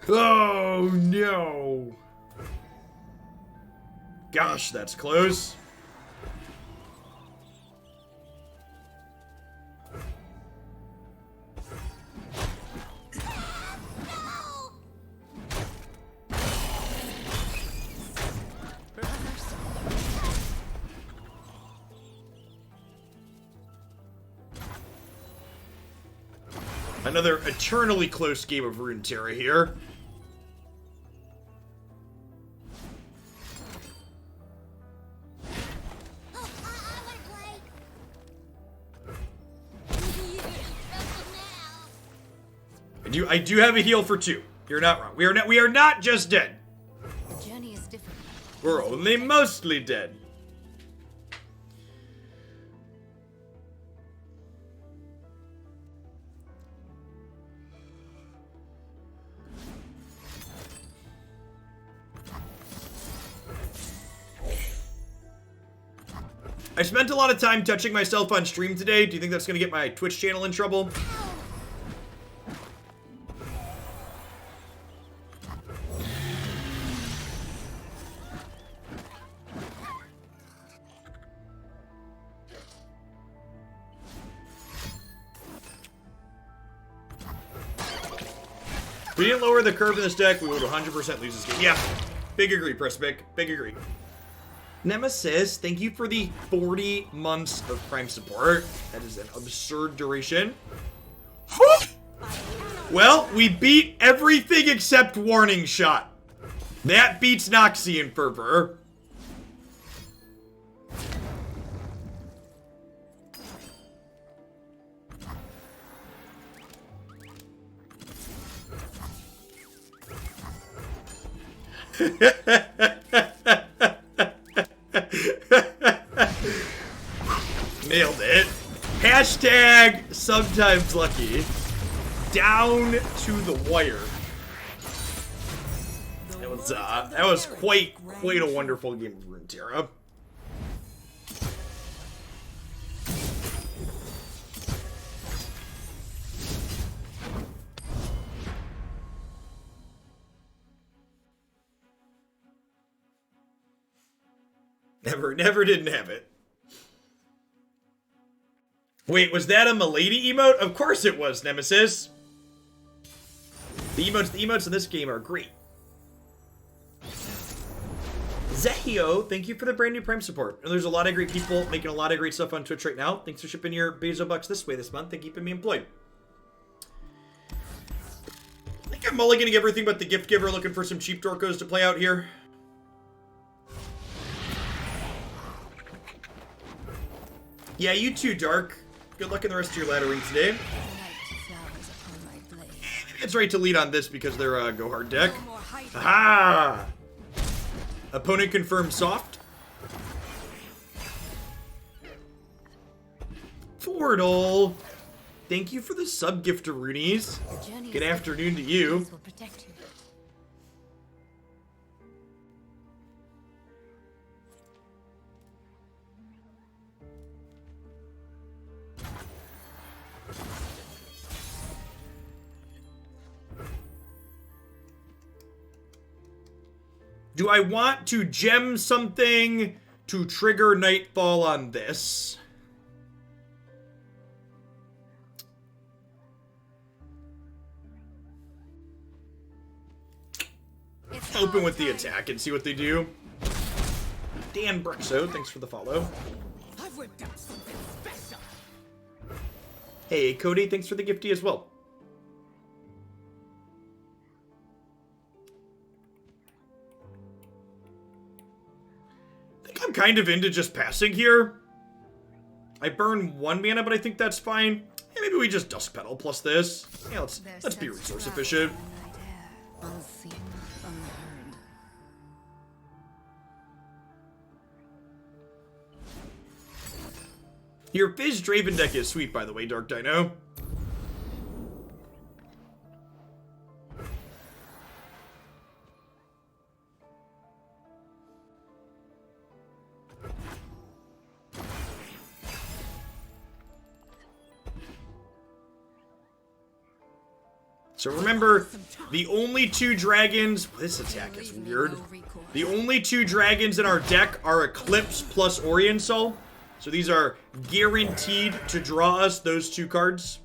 Oh, no. Gosh, that's close. Another eternally close game of Runeterra here. I want to play. I do have a heal for 2. You're not wrong. We are not just dead. The journey is different. We're only mostly dead. I spent a lot of time touching myself on stream today. Do you think that's going to get my Twitch channel in trouble? If we didn't lower the curve in this deck, we would 100% lose this game. Yeah, big agree, Pressbic. Big agree. Nemesis, thank you for the 40 months of Prime support. That is an absurd duration. Well, we beat everything except Warning Shot. That beats Noxian Fervor. Nailed it. Hashtag sometimes lucky. Down to the wire. That was quite a wonderful game of Runeterra. Never didn't have it. Wait, was that a Milady emote? Of course it was, Nemesis. The emotes in this game are great. Zehio, thank you for the brand new Prime support. And there's a lot of great people making a lot of great stuff on Twitch right now. Thanks for shipping your Bezo bucks this way this month and keeping me employed. I think I'm mulliganing everything but the gift giver, looking for some cheap Dorkos to play out here. Yeah, you too, Dark. Good luck in the rest of your laddering today. It's right to lead on this because they're a go hard deck. Aha! Opponent confirmed soft. Fordle. Thank you for the sub gift to Roonies. Good afternoon to you. Do I want to gem something to trigger Nightfall on this? Open with the attack and see what they do. Dan Bruxo, thanks for the follow. I've whipped up something special. Hey, Cody, thanks for the gifty as well. I'm kind of into just passing here. I burn 1 mana, but I think that's fine. Yeah, maybe we just Dusk Petal plus this. Yeah, let's be resource efficient. Your Fizz Draven deck is sweet, by the way, Dark Dino. So remember, the only 2 dragons... This attack is weird. The only 2 dragons in our deck are Eclipse plus Oriensol. So these are guaranteed to draw us those 2 cards.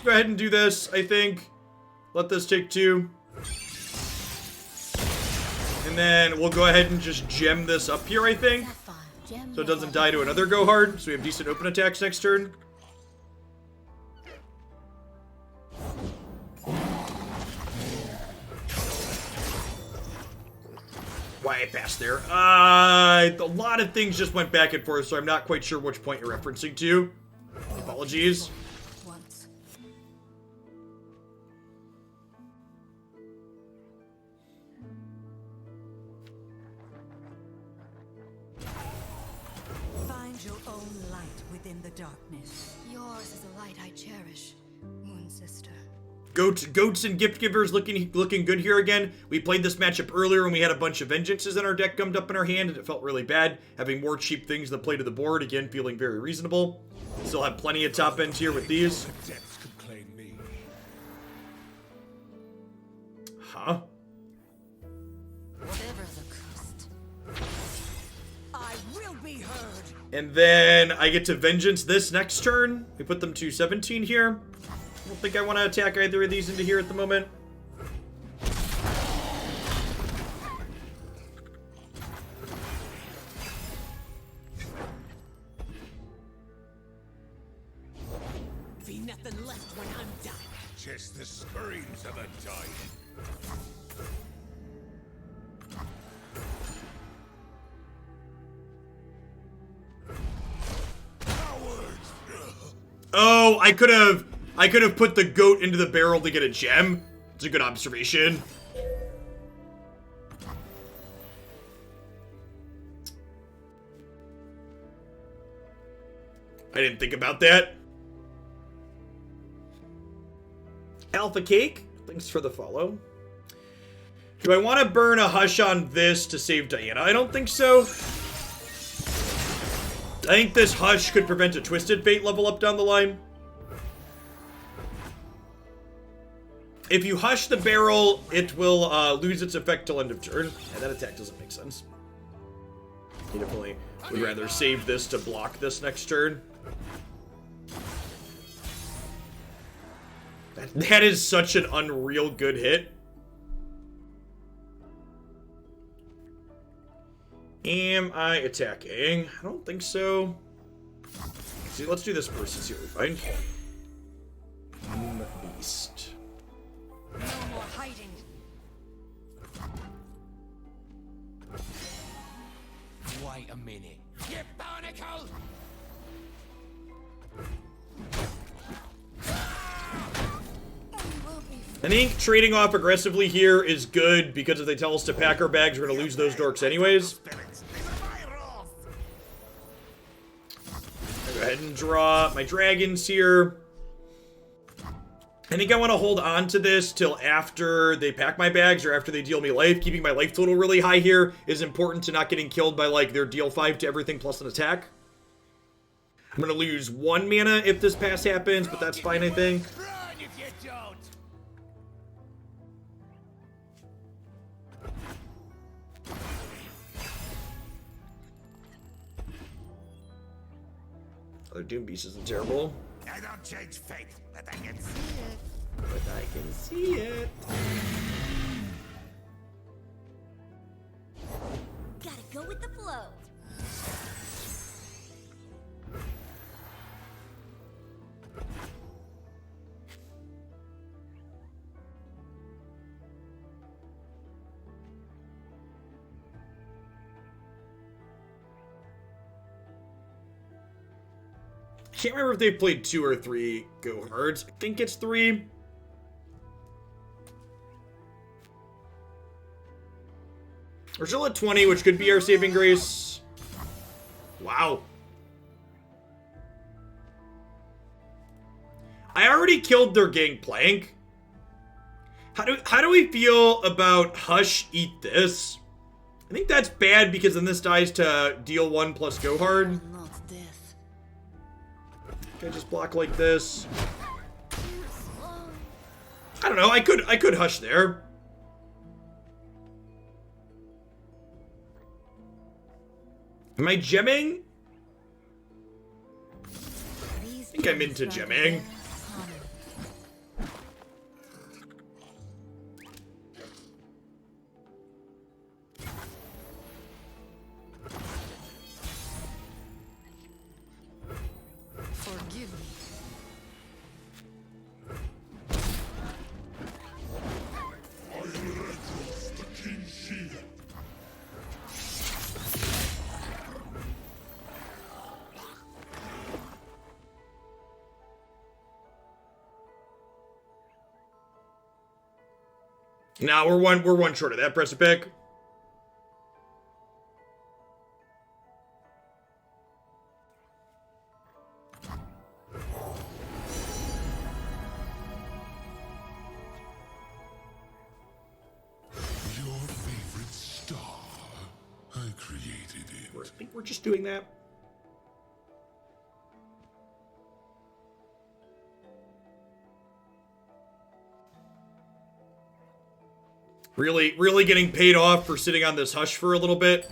Go ahead and do this, I think. Let this take 2. And then we'll go ahead and just gem this up here, I think. So it doesn't die to another go hard. So we have decent open attacks next turn. why I passed there. A lot of things just went back and forth, so I'm not quite sure which point you're referencing to. Apologies. Once. Find your own light within the darkness. Yours is a light I cherish, Moon Sister. Goats and gift givers looking good here again. We played this matchup earlier and we had a bunch of vengeances in our deck gummed up in our hand and it felt really bad. Having more cheap things than play to the board, again, feeling very reasonable. Still have plenty of top ends here with these. Depths could claim me. Huh? Whatever the cost. I will be heard. And then I get to vengeance this next turn. We put them to 17 here. I don't think I want to attack either of these into here at the moment. Be nothing left when I'm done. Just the screams of a dying. Cowards! Oh, I could have put the goat into the barrel to get a gem. It's a good observation. I didn't think about that. Alpha Cake, thanks for the follow. Do I want to burn a hush on this to save Diana? I don't think so. I think this hush could prevent a Twisted Fate level up down the line. If you hush the barrel, it will lose its effect till end of turn. And that attack doesn't make sense. You definitely would rather save this to block this next turn. That is such an unreal good hit. Am I attacking? I don't think so. See, let's do this first and see what we find. Beast. No more hiding. Wait a minute. You barnacle! I think trading off aggressively here is good because if they tell us to pack our bags, we're going to lose those dorks anyways. I'll go ahead and draw my dragons here. I think I want to hold on to this till after they pack my bags or after they deal me life. Keeping my life total really high here is important to not getting killed by, like, their deal 5 to everything plus an attack. I'm going to lose 1 mana if this pass happens, but that's fine, I think. Run if you don't! Other Doom Beast isn't terrible. I don't change fate, but I can see But I can see it. Gotta go with the flow. Can't remember if they played 2 or 3 Go Hards. I think it's 3. We're still at 20, which could be our saving grace. Wow. I already killed their Gangplank. How do we feel about Hush Eat This? I think that's bad because then this dies to deal 1 plus Go Hard. Not death. Can I just block like this? I don't know. I could Hush there. Am I gemming? I think I'm into gemming. Forgive me. Now we're one short of that. Press a pick. Your favorite star. I created it. I think we're just doing that. Really getting paid off for sitting on this hush for a little bit.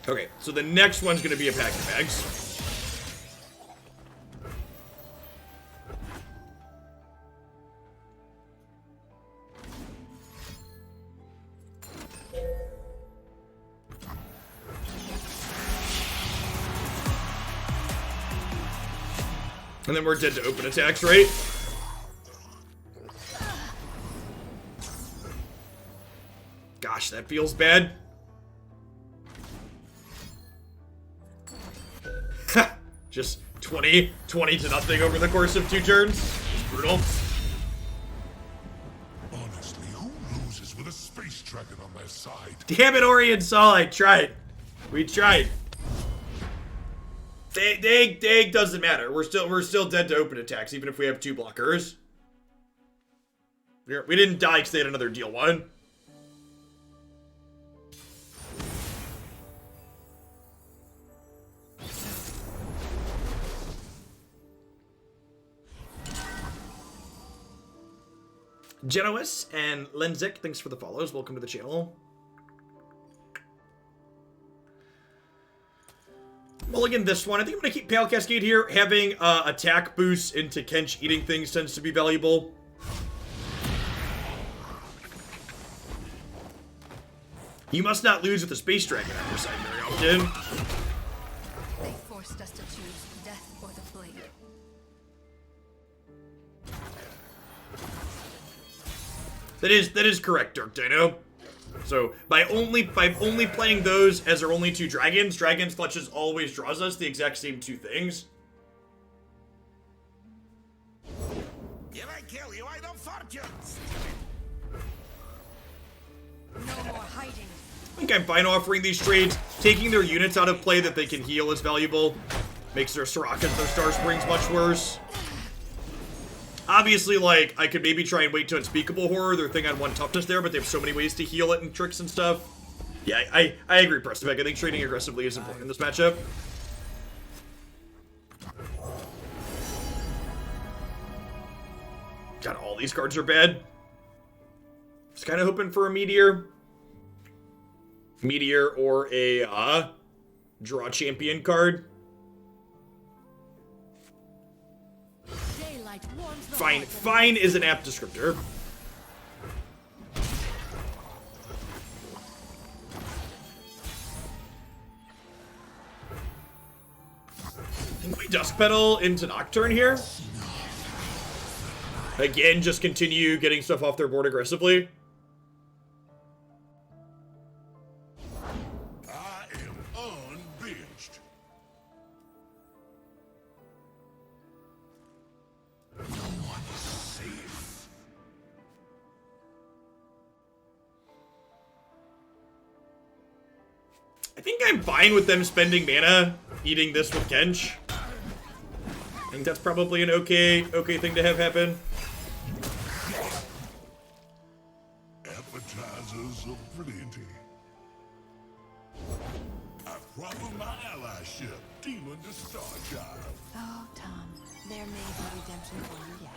Okay, so the next one's gonna be a pack of bags. And then we're dead to open attacks, right? Gosh, that feels bad. Just 20 to nothing over the course of 2 turns. It's brutal. Honestly, who loses with a space dragon on their side? Damn it, Ori and Sol, I tried. We tried. Dag doesn't matter. We're still dead to open attacks, even if we have 2 blockers. We didn't die because they had another deal 1. Genois and Lenzik, thanks for the follows. Welcome to the channel. Mulligan this one. I think I'm going to keep Pale Cascade here. Having attack boosts into Kench eating things tends to be valuable. You must not lose with a Space Dragon on your side very often. They forced us to choose death or the blade. That is correct, Dirk Dino. So by only playing those as our only 2 dragons, Dragon's Clutches always draws us the exact same 2 things. If I kill you, I don't fortunes. No more hiding. I think I'm fine offering these trades. Taking their units out of play that they can heal is valuable. Makes their Sorakas, their Star Springs much worse. Obviously, like, I could maybe try and wait to Unspeakable Horror, their thing on 1 toughness there, but they have so many ways to heal it and tricks and stuff. Yeah, I agree, Prestopek. I think trading aggressively is important in this matchup. God, all these cards are bad. Just kind of hoping for a Meteor. Meteor or a Draw Champion card. Daylight warms the Fine. heart of Fine is an apt descriptor. Can we Dusk Petal into Nocturne here? Again, just continue getting stuff off their board aggressively. I am unbinged. No one is safe. I think I'm fine with them spending mana, eating this with Kench. I think that's probably an okay thing to have happen. Appetizers of plenty. I proffer my allyship, Demon to Star Child. Oh, Tom, there may be redemption for you yet.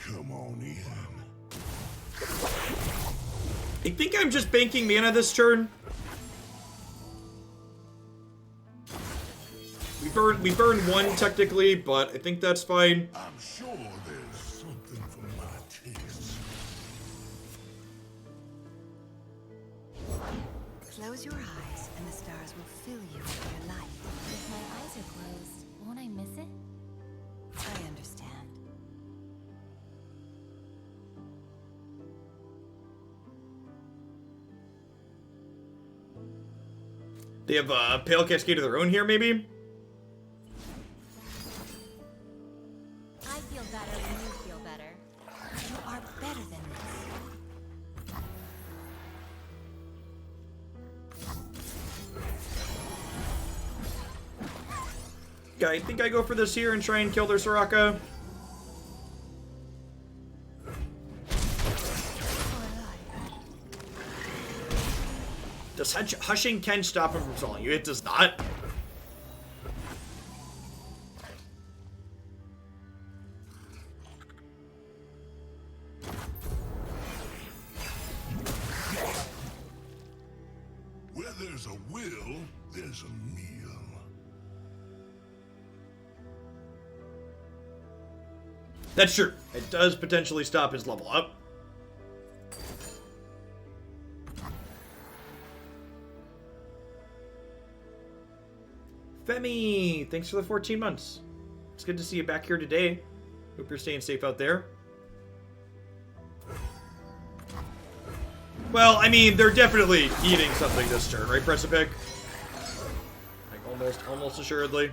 Come on in. I think I'm just banking mana this turn. We burn 1 technically, but I think that's fine. I'm sure there's something for my taste. Close your eyes, and the stars will fill you with their light. If my eyes are closed, won't I miss it? I understand. understand. They have a Pale Cascade of their own here, maybe? I feel better when you feel better. You are better than this. I think I go for this here and try and kill their Soraka. Does Hushing Ken stop him from stalling you? It does not. Where there's a will, there's a meal. That's true. It does potentially stop his level up. Femi, thanks for the 14 months. It's good to see you back here today. Hope you're staying safe out there. Well, I mean, they're definitely eating something this turn, right, Precipic? Like, almost assuredly.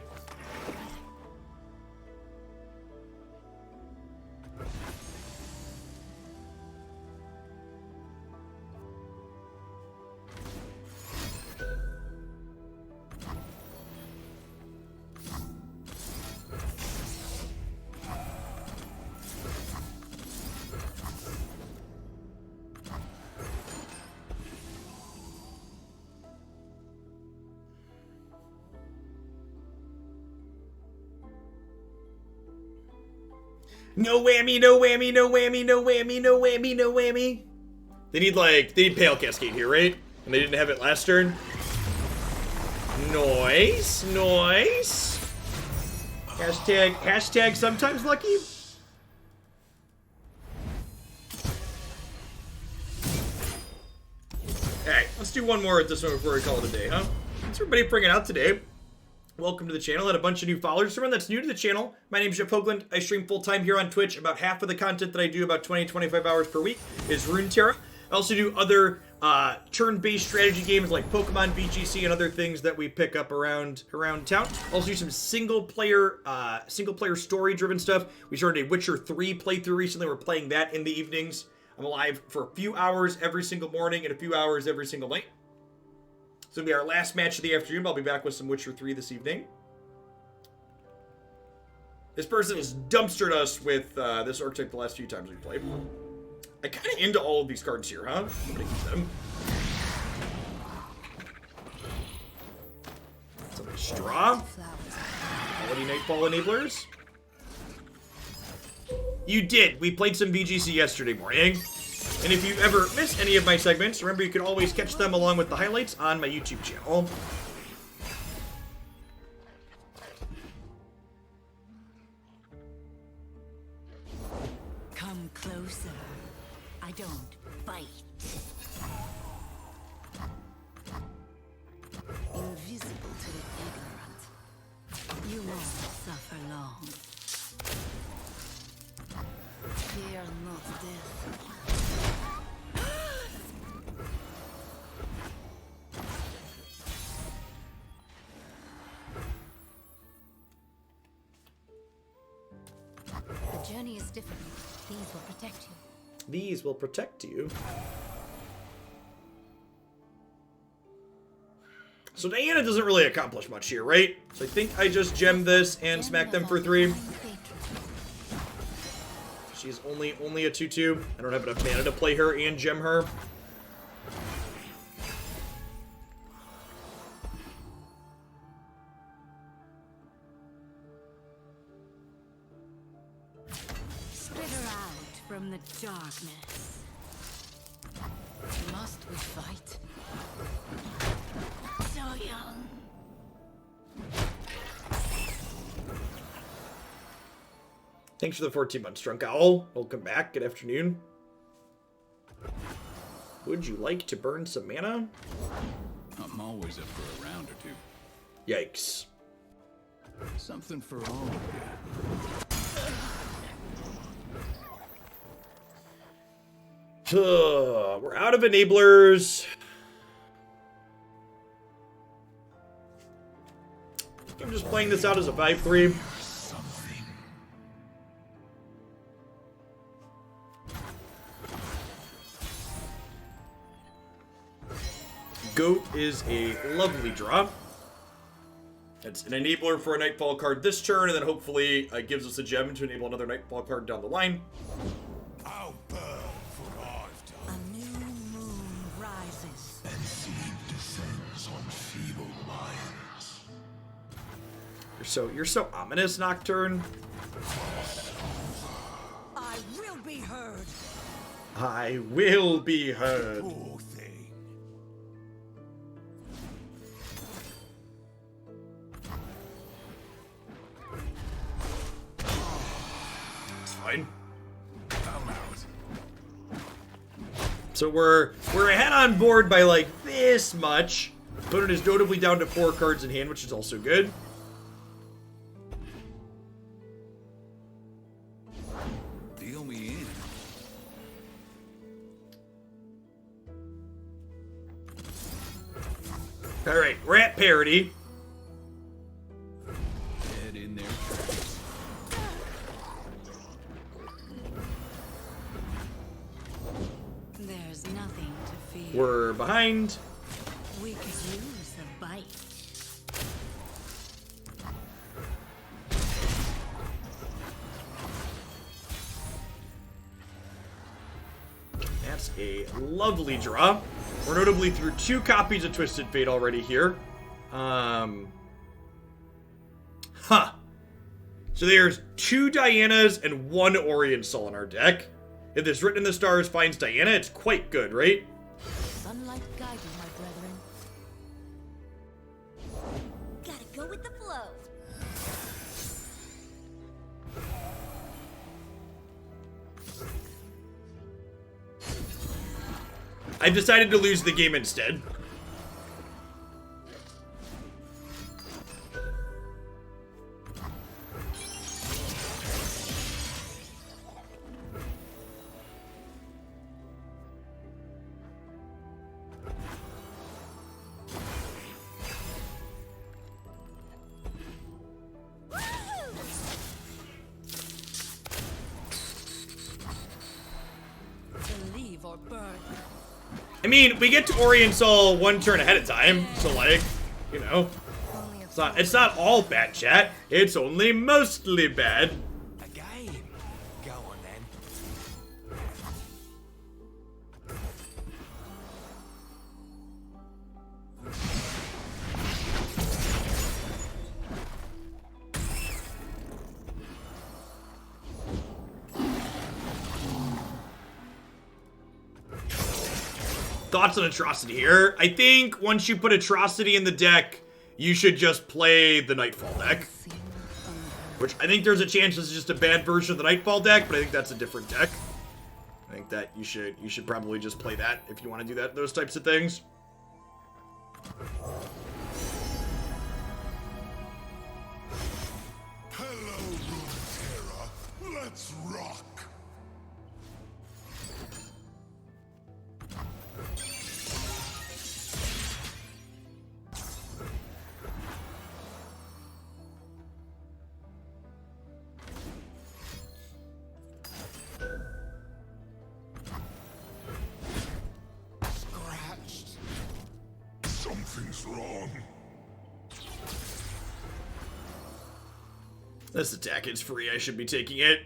No whammy, no whammy, no whammy, no whammy, no whammy, no whammy. They need Pale Cascade here, right? And they didn't have it last turn. Nice, nice. Hashtag sometimes lucky. Alright, let's do one more at this one before we call it a day, huh? Thanks everybody for bringing out today. Welcome to the channel. Had a bunch of new followers. Someone that's new to the channel, my name's Jeff Hoagland. I stream full-time here on Twitch. About half of the content that I do, about 20-25 hours per week, is Runeterra. I also do other turn-based strategy games like Pokemon, VGC, and other things that we pick up around town. Also do some single-player story-driven stuff. We started a Witcher 3 playthrough recently. We're playing that in the evenings. I'm live for a few hours every single morning and a few hours every single night. So it'll be our last match of the afternoon. I'll be back with some Witcher 3 this evening. This person has dumpstered us with this archetype the last few times we played. I kind of into all of these cards here, huh? I'm gonna use them. Some straw. Quality Nightfall enablers. You did. We played some VGC yesterday morning. And if you ever miss any of my segments, remember you can always catch them along with the highlights on my YouTube channel. Come closer. I don't bite. Invisible to the ignorant. You won't suffer long. Fear not death. The journey is different. These will protect you. These will protect you. So Diana doesn't really accomplish much here, right? So I think I just gem this and smack them for 3. She's only a 2/2. I don't have enough mana to play her and gem her. Spit her out from the darkness. Must we fight? So young. Thanks for the 14 months, Drunk Owl. Welcome back. Good afternoon. Would you like to burn some mana? I'm always up for a round or two. Yikes. Something for all of you. We're out of enablers. I'm just playing this out as a 5-3. Goat is a lovely draw. It's an enabler for a Nightfall card this turn, and then hopefully it gives us a gem to enable another Nightfall card down the line. I'll burn for I've A done. new moon rises. And sleep descends on feeble minds. You're so ominous, Nocturne. I will be heard. I will be heard. Poor thing. It's fine. I'm out. So we're ahead on board by like this much. Opponent is notably down to 4 cards in hand, which is also good. Deal me in. All right, we're at parity. Head in there. There's nothing to fear. We're behind. We could use a bite. That's a lovely draw. We're notably through 2 copies of Twisted Fate already here. So there's 2 Dianas and 1 Orient Soul in our deck. If this Written in the Stars finds Diana, it's quite good, right? Sunlight guide you, my brethren. Gotta go with the flow. I've decided to lose the game instead. To leave or burn. I mean, we get to Orient Soul 1 turn ahead of time, so like, you know, it's not all bad, chat. It's only mostly bad. A game. Go on then. Thoughts on Atrocity here? I think once you put Atrocity in the deck, you should just play the Nightfall deck. Which I think there's a chance this is just a bad version of the Nightfall deck, but I think that's a different deck. I think that you should probably just play that if you want to do that, those types of things. Hello, Runeterra. Let's rock. Scratched. Something's wrong. This attack is free, I should be taking it.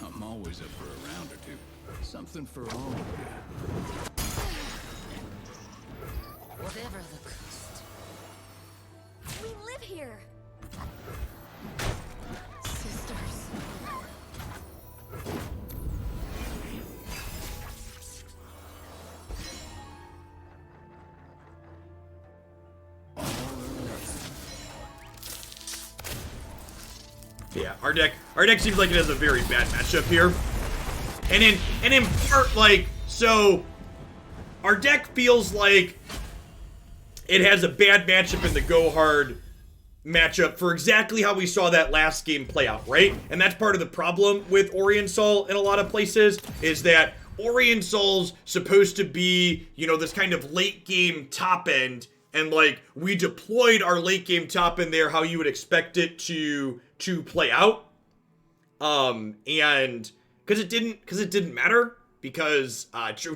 I'm always up for a round or two. Something for all of you. Whatever the cost. We live here. Sisters. Yeah, our deck seems like it has a very bad matchup here. And in part, like, so our deck feels like it has a bad matchup in the Go Hard matchup for exactly how we saw that last game play out, right? And that's part of the problem with Oriental in a lot of places, is that Oriental's supposed to be, you know, this kind of late game top end, and like we deployed our late game top end there how you would expect it to play out. And because it didn't matter, because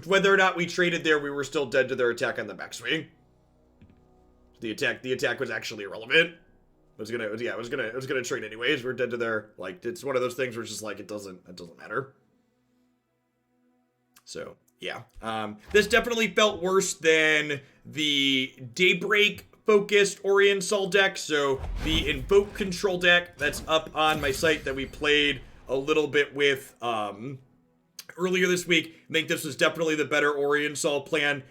whether or not we traded there, we were still dead to their attack on the backswing. The attack was actually irrelevant. It was gonna trade anyways. We're dead to their, like, it's one of those things where it's just like it doesn't matter. So yeah, this definitely felt worse than the Daybreak focused Oriental deck. So the Invoke control deck that's up on my site that we played a little bit with earlier this week. I think this was definitely the better Oriental plan.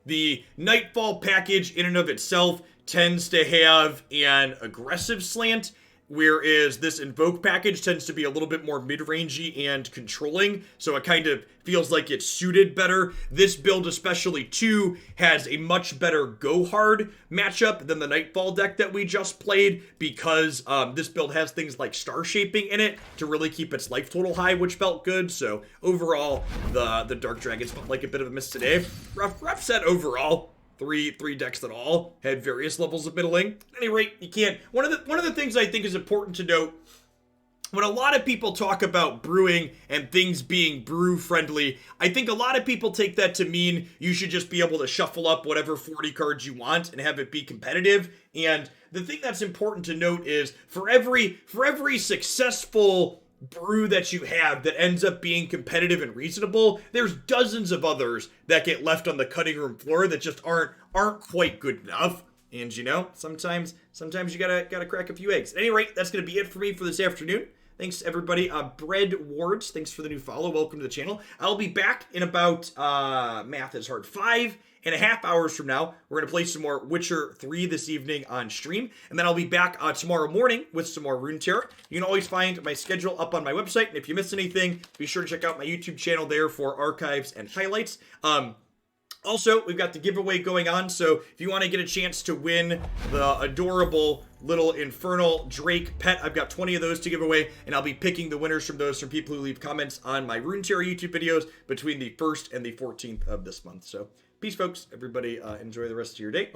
The Nightfall package in and of itself tends to have an aggressive slant, whereas this Invoke package tends to be a little bit more mid-rangey and controlling, so it kind of feels like it's suited better. This build especially, too, has a much better go-hard matchup than the Nightfall deck that we just played, because this build has things like Star Shaping in it to really keep its life total high, which felt good. So overall, the Dark Dragons felt like a bit of a miss today. Rough set overall. Three decks that all had various levels of middling. At any rate, you can't. One of the things I think is important to note, when a lot of people talk about brewing and things being brew friendly, I think a lot of people take that to mean you should just be able to shuffle up whatever 40 cards you want and have it be competitive. And the thing that's important to note is for every successful brew that you have that ends up being competitive and reasonable, there's dozens of others that get left on the cutting room floor that just aren't quite good enough. And you know, sometimes you gotta crack a few eggs. At any rate, that's gonna be it for me for this afternoon. Thanks everybody. Bread Wards, thanks for the new follow. Welcome to the channel. I'll be back in about math is hard 5.5 hours from now. We're going to play some more Witcher 3 this evening on stream. And then I'll be back tomorrow morning with some more Runeterra. You can always find my schedule up on my website. And if you miss anything, be sure to check out my YouTube channel there for archives and highlights. Also, we've got the giveaway going on, so if you want to get a chance to win the adorable little Infernal Drake pet, I've got 20 of those to give away, and I'll be picking the winners from those from people who leave comments on my Runeterra YouTube videos between the 1st and the 14th of this month. So, peace, folks. Everybody, enjoy the rest of your day.